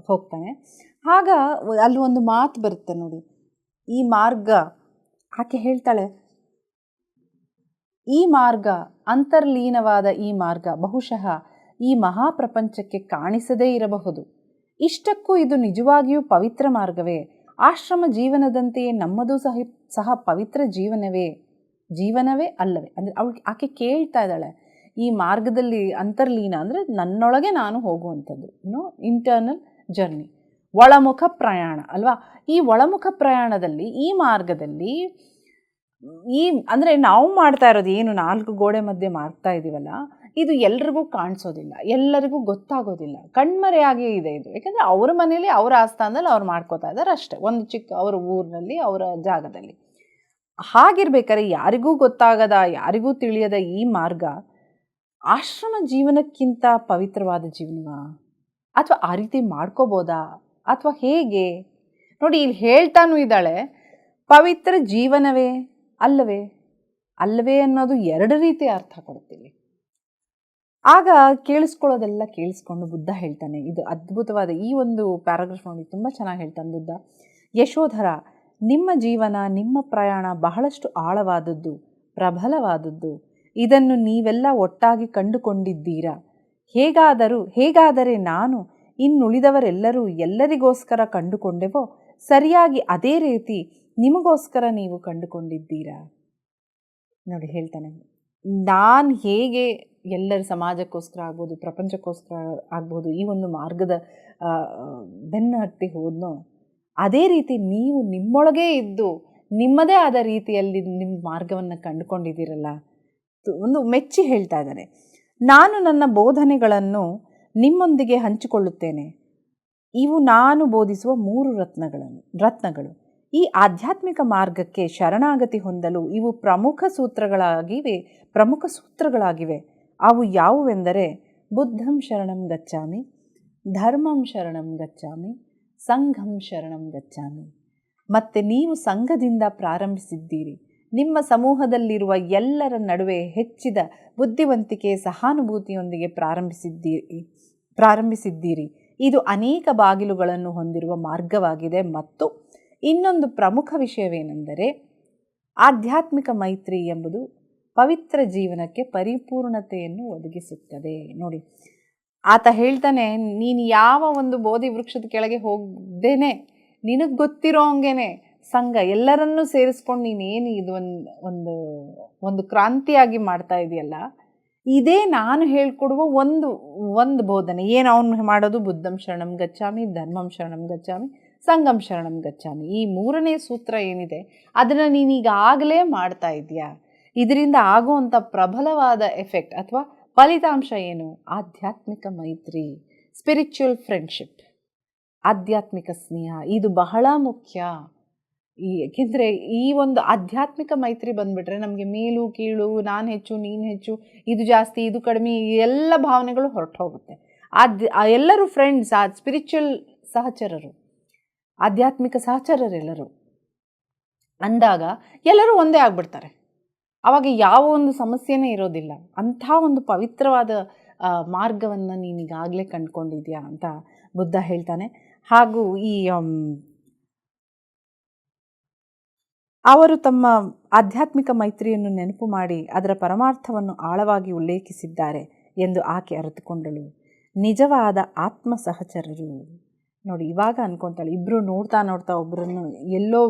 ಹೋಗ್ತಾನೆ. ಆಗ ಅಲ್ಲಿ ಒಂದು ಮಾತು ಬರುತ್ತೆ ನೋಡಿ, ಈ ಮಾರ್ಗ, ಆಕೆ ಹೇಳ್ತಾಳೆ, ಈ ಮಾರ್ಗ ಅಂತರ್ಲೀನವಾದ ಈ ಮಾರ್ಗ ಬಹುಶಃ ಈ ಮಹಾಪ್ರಪಂಚಕ್ಕೆ ಕಾಣಿಸದೇ ಇರಬಹುದು. ಇಷ್ಟಕ್ಕೂ ಇದು ನಿಜವಾಗಿಯೂ ಪವಿತ್ರ ಮಾರ್ಗವೇ? ಆಶ್ರಮ ಜೀವನದಂತೆಯೇ ನಮ್ಮದು ಸಹ ಪವಿತ್ರ ಜೀವನವೇ ಅಲ್ಲವೇ? ಅಂದರೆ ಆಕೆ ಕೇಳ್ತಾ ಇದ್ದಾಳೆ, ಈ ಮಾರ್ಗದಲ್ಲಿ ಅಂತರ್ಲೀನ ಅಂದರೆ ನನ್ನೊಳಗೆ ನಾನು ಹೋಗುವಂಥದ್ದು, ಇಂಟರ್ನಲ್ ಜರ್ನಿ, ಒಳಮುಖ ಪ್ರಯಾಣ ಅಲ್ವಾ? ಈ ಒಳಮುಖ ಪ್ರಯಾಣದಲ್ಲಿ, ಈ ಮಾರ್ಗದಲ್ಲಿ, ಅಂದರೆ ನಾವು ಮಾಡ್ತಾ ಇರೋದು ಏನು 4 ಗೋಡೆ ಮಧ್ಯೆ ಮಾಡ್ತಾ ಇದ್ದೀವಲ್ಲ, ಇದು ಎಲ್ರಿಗೂ ಕಾಣಿಸೋದಿಲ್ಲ, ಎಲ್ಲರಿಗೂ ಗೊತ್ತಾಗೋದಿಲ್ಲ, ಕಣ್ಮರೆಯಾಗೇ ಇದೆ ಇದು. ಯಾಕಂದರೆ ಅವ್ರ ಮನೇಲಿ ಅವರ ಆಸ್ಥಾನದಲ್ಲಿ ಅವ್ರು ಮಾಡ್ಕೋತಾ ಇದ್ದಾರೆ ಅಷ್ಟೇ, ಒಂದು ಚಿಕ್ಕ ಅವರ ಊರಿನಲ್ಲಿ ಅವರ ಜಾಗದಲ್ಲಿ. ಹಾಗಿರ್ಬೇಕಾದ್ರೆ ಯಾರಿಗೂ ಗೊತ್ತಾಗದ, ಯಾರಿಗೂ ತಿಳಿಯದ ಈ ಮಾರ್ಗ ಆಶ್ರಮ ಜೀವನಕ್ಕಿಂತ ಪವಿತ್ರವಾದ ಜೀವನವಾ? ಅಥವಾ ಆ ರೀತಿ ಮಾಡ್ಕೋಬೋದಾ? ಅಥವಾ ಹೇಗೆ? ನೋಡಿ, ಇಲ್ಲಿ ಹೇಳ್ತಾನೂ ಇದ್ದಾಳೆ, ಪವಿತ್ರ ಜೀವನವೇ ಅಲ್ಲವೇ ಅನ್ನೋದು 2 ರೀತಿ ಅರ್ಥ ಕೊಡ್ತೀವಿ. ಆಗ ಕೇಳಿಸ್ಕೊಳ್ಳೋದೆಲ್ಲ ಕೇಳಿಸ್ಕೊಂಡು ಬುದ್ಧ ಹೇಳ್ತಾನೆ, ಇದು ಅದ್ಭುತವಾದ ಈ ಒಂದು ಪ್ಯಾರಾಗ್ರಾಫ್ ನೋಡಿ ತುಂಬ ಚೆನ್ನಾಗಿ ಹೇಳ್ತಾನೆ ಬುದ್ಧ. ಯಶೋಧರ, ನಿಮ್ಮ ಜೀವನ, ನಿಮ್ಮ ಪ್ರಯಾಣ ಬಹಳಷ್ಟು ಆಳವಾದದ್ದು, ಪ್ರಬಲವಾದದ್ದು. ಇದನ್ನು ನೀವೆಲ್ಲ ಒಟ್ಟಾಗಿ ಕಂಡುಕೊಂಡಿದ್ದೀರಾ. ಹೇಗಾದರೆ ನಾನು ಇನ್ನುಳಿದವರೆಲ್ಲರೂ ಎಲ್ಲರಿಗೋಸ್ಕರ ಕಂಡುಕೊಂಡೆವೋ ಸರಿಯಾಗಿ ಅದೇ ರೀತಿ ನಿಮಗೋಸ್ಕರ ನೀವು ಕಂಡುಕೊಂಡಿದ್ದೀರಾ. ನೋಡಿ ಹೇಳ್ತಾನೆ, ನಾನು ಹೇಗೆ ಎಲ್ಲರ ಸಮಾಜಕ್ಕೋಸ್ಕರ ಆಗ್ಬೋದು, ಪ್ರಪಂಚಕ್ಕೋಸ್ಕರ ಆಗ್ಬೋದು, ಈ ಒಂದು ಮಾರ್ಗದ ಬೆನ್ನು ಹತ್ತಿ ಹೋದ್ನೋ, ಅದೇ ರೀತಿ ನೀವು ನಿಮ್ಮೊಳಗೇ ಇದ್ದು ನಿಮ್ಮದೇ ಆದ ರೀತಿಯಲ್ಲಿ ನಿಮ್ಮ ಮಾರ್ಗವನ್ನು ಕಂಡುಕೊಂಡಿದ್ದೀರಲ್ಲ, ಒಂದು ಮೆಚ್ಚಿ ಹೇಳ್ತಾ ಇದ್ದಾರೆ. ನಾನು ನನ್ನ ಬೋಧನೆಗಳನ್ನು ನಿಮ್ಮೊಂದಿಗೆ ಹಂಚಿಕೊಳ್ಳುತ್ತೇನೆ. ಇವು ನಾನು ಬೋಧಿಸುವ 3 ರತ್ನಗಳು. ಈ ಆಧ್ಯಾತ್ಮಿಕ ಮಾರ್ಗಕ್ಕೆ ಶರಣಾಗತಿ ಹೊಂದಲು ಇವು ಪ್ರಮುಖ ಸೂತ್ರಗಳಾಗಿವೆ. ಅವು ಯಾವುವೆಂದರೆ ಬುದ್ಧಂ ಶರಣಂ ಗಚ್ಚಾಮಿ, ಧರ್ಮಂ ಶರಣಂ ಗಚ್ಚಾಮಿ, ಸಂಘಂ ಶರಣಂ ಗಚ್ಚಾಮಿ. ಮತ್ತು ನೀವು ಸಂಘದಿಂದ ಪ್ರಾರಂಭಿಸಿದ್ದೀರಿ. ನಿಮ್ಮ ಸಮೂಹದಲ್ಲಿರುವ ಎಲ್ಲರ ನಡುವೆ ಹೆಚ್ಚಿದ ಬುದ್ಧಿವಂತಿಕೆ ಸಹಾನುಭೂತಿಯೊಂದಿಗೆ ಪ್ರಾರಂಭಿಸಿದ್ದೀರಿ. ಇದು ಅನೇಕ ಬಾಗಿಲುಗಳನ್ನು ಹೊಂದಿರುವ ಮಾರ್ಗವಾಗಿದೆ. ಮತ್ತು ಇನ್ನೊಂದು ಪ್ರಮುಖ ವಿಷಯವೇನೆಂದರೆ ಆಧ್ಯಾತ್ಮಿಕ ಮೈತ್ರಿ ಎಂಬುದು ಪವಿತ್ರ ಜೀವನಕ್ಕೆ ಪರಿಪೂರ್ಣತೆಯನ್ನು ಒದಗಿಸುತ್ತದೆ. ನೋಡಿ, ಆತ ಹೇಳ್ತಾನೆ, ನೀನು ಯಾವ ಒಂದು ಬೋಧಿ ವೃಕ್ಷದ ಕೆಳಗೆ ಹೋಗದೇನೆ ನಿನಗೆ ಗೊತ್ತಿರೋ ಹಂಗೇನೆ ಸಂಘ ಎಲ್ಲರನ್ನೂ ಸೇರಿಸ್ಕೊಂಡು ನೀನೇನು ಇದು ಒಂದು ಕ್ರಾಂತಿಯಾಗಿ ಮಾಡ್ತಾ ಇದೆಯಲ್ಲ, ಇದೇ ನಾನು ಹೇಳ್ಕೊಡುವ ಒಂದು ಬೋಧನೆ. ಏನು ಅವನು ಮಾಡೋದು? ಬುದ್ಧಂ ಶರಣಂ ಗಚ್ಚಾಮಿ, ಧರ್ಮಂ ಶರಣಂ ಗಚ್ಚಾಮಿ, ಸಂಘಂ ಶರಣಂ ಗಚ್ಚಾಮಿ. ಈ 3ನೇ ಸೂತ್ರ ಏನಿದೆ ಅದನ್ನು ನೀನೀಗಾಗಲೇ ಮಾಡ್ತಾ ಇದೆಯಾ? ಇದರಿಂದ ಆಗುವಂಥ ಪ್ರಬಲವಾದ ಎಫೆಕ್ಟ್ ಅಥವಾ ಫಲಿತಾಂಶ ಏನು? ಆಧ್ಯಾತ್ಮಿಕ ಮೈತ್ರಿ, ಸ್ಪಿರಿಚುವಲ್ ಫ್ರೆಂಡ್ಶಿಪ್, ಆಧ್ಯಾತ್ಮಿಕ ಸ್ನೇಹ. ಇದು ಬಹಳ ಮುಖ್ಯ. ಏಕೆಂದರೆ ಈ ಒಂದು ಆಧ್ಯಾತ್ಮಿಕ ಮೈತ್ರಿ ಬಂದುಬಿಟ್ರೆ ನಮಗೆ ಮೇಲು ಕೀಳು, ನಾನು ಹೆಚ್ಚು ನೀನು ಹೆಚ್ಚು, ಇದು ಜಾಸ್ತಿ ಇದು ಕಡಿಮೆ, ಎಲ್ಲ ಭಾವನೆಗಳು ಹೊರಟು ಹೋಗುತ್ತೆ. ಎಲ್ಲರೂ ಫ್ರೆಂಡ್ಸ್, ಸ್ಪಿರಿಚುವಲ್ ಸಹಚರರು, ಆಧ್ಯಾತ್ಮಿಕ ಸಹಚರರೆಲ್ಲರೂ ಅಂದಾಗ ಎಲ್ಲರೂ ಒಂದೇ ಆಗ್ಬಿಡ್ತಾರೆ. ಆವಾಗ ಯಾವ ಒಂದು ಸಮಸ್ಯೆನೇ ಇರೋದಿಲ್ಲ. ಅಂಥ ಒಂದು ಪವಿತ್ರವಾದ ಮಾರ್ಗವನ್ನು ನೀನೀಗಾಗಲೇ ಕಂಡುಕೊಂಡಿದ್ಯಾ ಅಂತ ಬುದ್ಧ ಹೇಳ್ತಾನೆ. ಹಾಗೂ ಅವರು ತಮ್ಮ ಆಧ್ಯಾತ್ಮಿಕ ಮೈತ್ರಿಯನ್ನು ನೆನಪು ಮಾಡಿ ಅದರ ಪರಮಾರ್ಥವನ್ನು ಆಳವಾಗಿ ಉಲ್ಲೇಖಿಸಿದ್ದಾರೆ ಎಂದು ಆಕೆ ಅರಿತುಕೊಂಡಳು. ನಿಜವಾದ ಆತ್ಮ ಸಹಚರರು. ನೋಡಿ, ಇವಾಗ ಅಂದ್ಕೊತಾಳೆ, ಇಬ್ಬರು ನೋಡ್ತಾ ಒಬ್ಬರನ್ನು ಎಲ್ಲೋ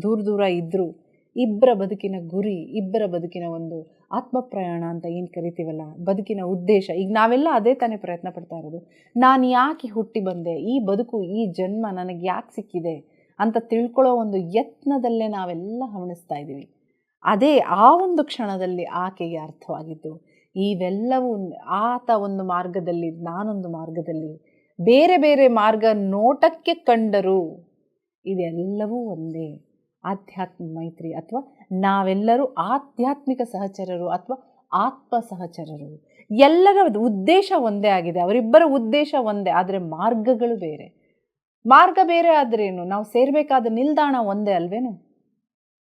ದೂರ ಇದ್ದರು, ಇಬ್ಬರ ಬದುಕಿನ ಗುರಿ, ಇಬ್ಬರ ಬದುಕಿನ ಒಂದು ಆತ್ಮ ಪ್ರಯಾಣ ಅಂತ ಏನು ಕರಿತೀವಲ್ಲ, ಬದುಕಿನ ಉದ್ದೇಶ. ಈಗ ನಾವೆಲ್ಲ ಅದೇ ತಾನೇ ಪ್ರಯತ್ನ ಪಡ್ತಾ ಇರೋದು. ನಾನು ಯಾಕೆ ಹುಟ್ಟಿ ಬಂದೆ, ಈ ಬದುಕು, ಈ ಜನ್ಮ ನನಗೆ ಯಾಕೆ ಸಿಕ್ಕಿದೆ ಅಂತ ತಿಳ್ಕೊಳ್ಳೋ ಒಂದು ಯತ್ನದಲ್ಲೇ ನಾವೆಲ್ಲ ಹವಣಿಸ್ತಾ ಇದ್ದೀವಿ. ಅದೇ ಆ ಒಂದು ಕ್ಷಣದಲ್ಲಿ ಆಕೆಗೆ ಅರ್ಥವಾಗಿದ್ದು, ಇವೆಲ್ಲವೂ ಆತ ಒಂದು ಮಾರ್ಗದಲ್ಲಿ, ನಾನೊಂದು ಮಾರ್ಗದಲ್ಲಿ, ಬೇರೆ ಬೇರೆ ಮಾರ್ಗ ನೋಟಕ್ಕೆ ಕಂಡರೂ ಇದೆಲ್ಲವೂ ಒಂದೇ ಆಧ್ಯಾತ್ಮಿಕ ಮೈತ್ರಿ. ಅಥವಾ ನಾವೆಲ್ಲರೂ ಆಧ್ಯಾತ್ಮಿಕ ಸಹಚರರು ಅಥವಾ ಆತ್ಮ ಸಹಚರರು. ಎಲ್ಲರ ಉದ್ದೇಶ ಒಂದೇ ಆಗಿದೆ, ಅವರಿಬ್ಬರ ಉದ್ದೇಶ ಒಂದೇ, ಆದರೆ ಮಾರ್ಗಗಳು ಬೇರೆ. ಮಾರ್ಗ ಬೇರೆ ಆದ್ರೇನು, ನಾವು ಸೇರಬೇಕಾದ ನಿಲ್ದಾಣ ಒಂದೇ ಅಲ್ವೇನು?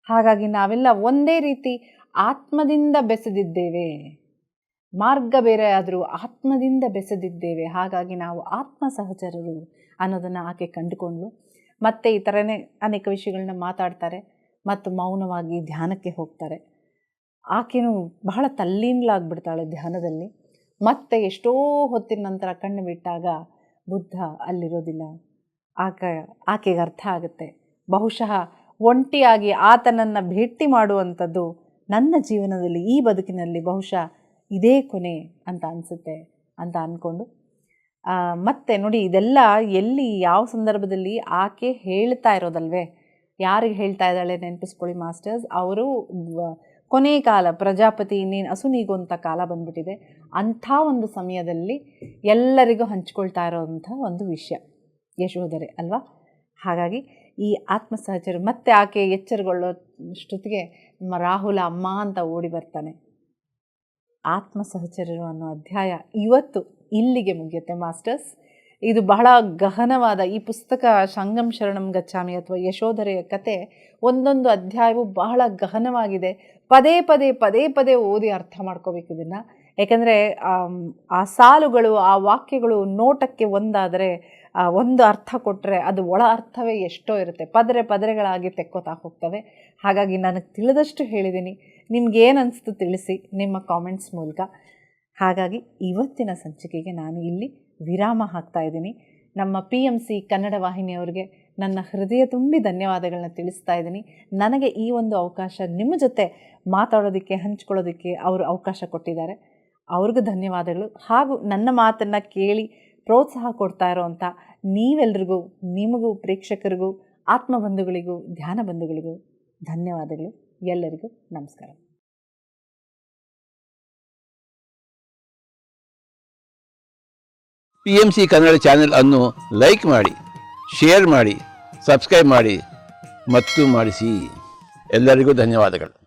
ಹಾಗಾಗಿ ನಾವೆಲ್ಲ ಒಂದೇ ರೀತಿ ಆತ್ಮದಿಂದ ಬೆಸೆದಿದ್ದೇವೆ. ಮಾರ್ಗ ಬೇರೆ ಆದರೂ ಆತ್ಮದಿಂದ ಬೆಸೆದಿದ್ದೇವೆ. ಹಾಗಾಗಿ ನಾವು ಆತ್ಮ ಸಹಚರರು ಅನ್ನೋದನ್ನು ಆಕೆ ಕಂಡುಕೊಂಡ್ಳು. ಮತ್ತು ಈ ಥರನೇ ಅನೇಕ ವಿಷಯಗಳನ್ನ ಮಾತಾಡ್ತಾರೆ ಮತ್ತು ಮೌನವಾಗಿ ಧ್ಯಾನಕ್ಕೆ ಹೋಗ್ತಾರೆ. ಆಕೆನೂ ಬಹಳ ತಲ್ಲೀನಲಾಗ್ಬಿಡ್ತಾಳೆ ಧ್ಯಾನದಲ್ಲಿ. ಮತ್ತೆ ಎಷ್ಟೋ ಹೊತ್ತಿನ ನಂತರ ಕಣ್ಣು ಬಿಟ್ಟಾಗ ಬುದ್ಧ ಅಲ್ಲಿರೋದಿಲ್ಲ. ಆಕೆಗೆ ಅರ್ಥ ಆಗುತ್ತೆ, ಬಹುಶಃ ಒಂಟಿಯಾಗಿ ಆತನನ್ನು ಭೇಟಿ ಮಾಡುವಂಥದ್ದು ನನ್ನ ಜೀವನದಲ್ಲಿ, ಈ ಬದುಕಿನಲ್ಲಿ ಬಹುಶಃ ಇದೇ ಕೊನೆ ಅಂತ ಅನಿಸುತ್ತೆ ಅಂತ ಅಂದ್ಕೊಂಡು ಮತ್ತೆ ನೋಡಿ, ಇದೆಲ್ಲ ಎಲ್ಲಿ, ಯಾವ ಸಂದರ್ಭದಲ್ಲಿ ಆಕೆ ಹೇಳ್ತಾ ಇರೋದಲ್ವೇ? ಯಾರಿಗೆ ಹೇಳ್ತಾ ಇದ್ದಾಳೆ ನೆನಪಿಸ್ಕೊಳ್ಳಿ ಮಾಸ್ಟರ್ಸ್. ಅವರು ಕೊನೆ ಕಾಲ, ಪ್ರಜಾಪತಿ ಇನ್ನೇನು ಅಸುನೀಗುವಂಥ ಕಾಲ ಬಂದ್ಬಿಟ್ಟಿದೆ. ಅಂಥ ಒಂದು ಸಮಯದಲ್ಲಿ ಎಲ್ಲರಿಗೂ ಹಂಚ್ಕೊಳ್ತಾ ಇರೋವಂಥ ಒಂದು ವಿಷಯ ಯಶೋಧರೆ ಅಲ್ವಾ? ಹಾಗಾಗಿ ಈ ಆತ್ಮ ಸಹಚರು. ಮತ್ತೆ ಆಕೆ ಎಚ್ಚರಗೊಳ್ಳೋಷ್ಟೊತ್ತಿಗೆ ನಮ್ಮ ರಾಹುಲ ಅಮ್ಮ ಅಂತ ಓಡಿ ಬರ್ತಾನೆ. ಆತ್ಮ ಸಹಚರರು ಅನ್ನೋ ಅಧ್ಯಾಯ ಇವತ್ತು ಇಲ್ಲಿಗೆ ಮುಗಿಯುತ್ತೆ ಮಾಸ್ಟರ್ಸ್. ಇದು ಬಹಳ ಗಹನವಾದ ಈ ಪುಸ್ತಕ ಸಂಗಂ ಶರಣಂ ಗಚ್ಚಾಮಿ ಅಥವಾ ಯಶೋಧರೆಯ ಕತೆ. ಒಂದೊಂದು ಅಧ್ಯಾಯವು ಬಹಳ ಗಹನವಾಗಿದೆ. ಪದೇ ಪದೇ ಓದಿ ಅರ್ಥ ಮಾಡ್ಕೋಬೇಕು ಇದನ್ನು. ಯಾಕಂದರೆ ಆ ಸಾಲುಗಳು, ಆ ವಾಕ್ಯಗಳು ನೋಟಕ್ಕೆ ಒಂದಾದರೆ, ಒಂದು ಅರ್ಥ ಕೊಟ್ಟರೆ ಅದು ಒಳ ಅರ್ಥವೇ ಎಷ್ಟೋ ಇರುತ್ತೆ. ಪದರೆಗಳಾಗಿ ತೆಕ್ಕೋತಾ ಹೋಗ್ತವೆ. ಹಾಗಾಗಿ ನನಗೆ ತಿಳಿದಷ್ಟು ಹೇಳಿದ್ದೀನಿ. ನಿಮ್ಗೇನು ಅನಿಸ್ತು ತಿಳಿಸಿ ನಿಮ್ಮ ಕಾಮೆಂಟ್ಸ್ ಮೂಲಕ. ಹಾಗಾಗಿ ಇವತ್ತಿನ ಸಂಚಿಕೆಗೆ ನಾನು ಇಲ್ಲಿ ವಿರಾಮ ಹಾಕ್ತಾ ಇದ್ದೀನಿ. ನಮ್ಮ PMC ಕನ್ನಡ ವಾಹಿನಿಯವರಿಗೆ ನನ್ನ ಹೃದಯ ತುಂಬಿ ಧನ್ಯವಾದಗಳನ್ನ ತಿಳಿಸ್ತಾ ಇದ್ದೀನಿ. ನನಗೆ ಈ ಒಂದು ಅವಕಾಶ ನಿಮ್ಮ ಜೊತೆ ಮಾತಾಡೋದಕ್ಕೆ, ಹಂಚ್ಕೊಳ್ಳೋದಕ್ಕೆ ಅವರು ಅವಕಾಶ ಕೊಟ್ಟಿದ್ದಾರೆ. ಅವ್ರಿಗೂ ಧನ್ಯವಾದಗಳು. ಹಾಗೂ ನನ್ನ ಮಾತನ್ನು ಕೇಳಿ ಪ್ರೋತ್ಸಾಹ ಕೊಡ್ತಾ ಇರೋವಂಥ ನೀವೆಲ್ರಿಗೂ, ನಿಮಗೂ, ಪ್ರೇಕ್ಷಕರಿಗೂ, ಆತ್ಮಬಂಧುಗಳಿಗೂ, ಧ್ಯಾನ ಬಂಧುಗಳಿಗೂ ಧನ್ಯವಾದಗಳು. ಎಲ್ಲರಿಗೂ ನಮಸ್ಕಾರ. PMC ಕನ್ನಡ ಚಾನೆಲ್ ಅನ್ನು ಲೈಕ್ ಮಾಡಿ, ಶೇರ್ ಮಾಡಿ, ಸಬ್ಸ್ಕ್ರೈಬ್ ಮಾಡಿ ಮತ್ತು ಮಾಡಿಸಿ. ಎಲ್ಲರಿಗೂ ಧನ್ಯವಾದಗಳು.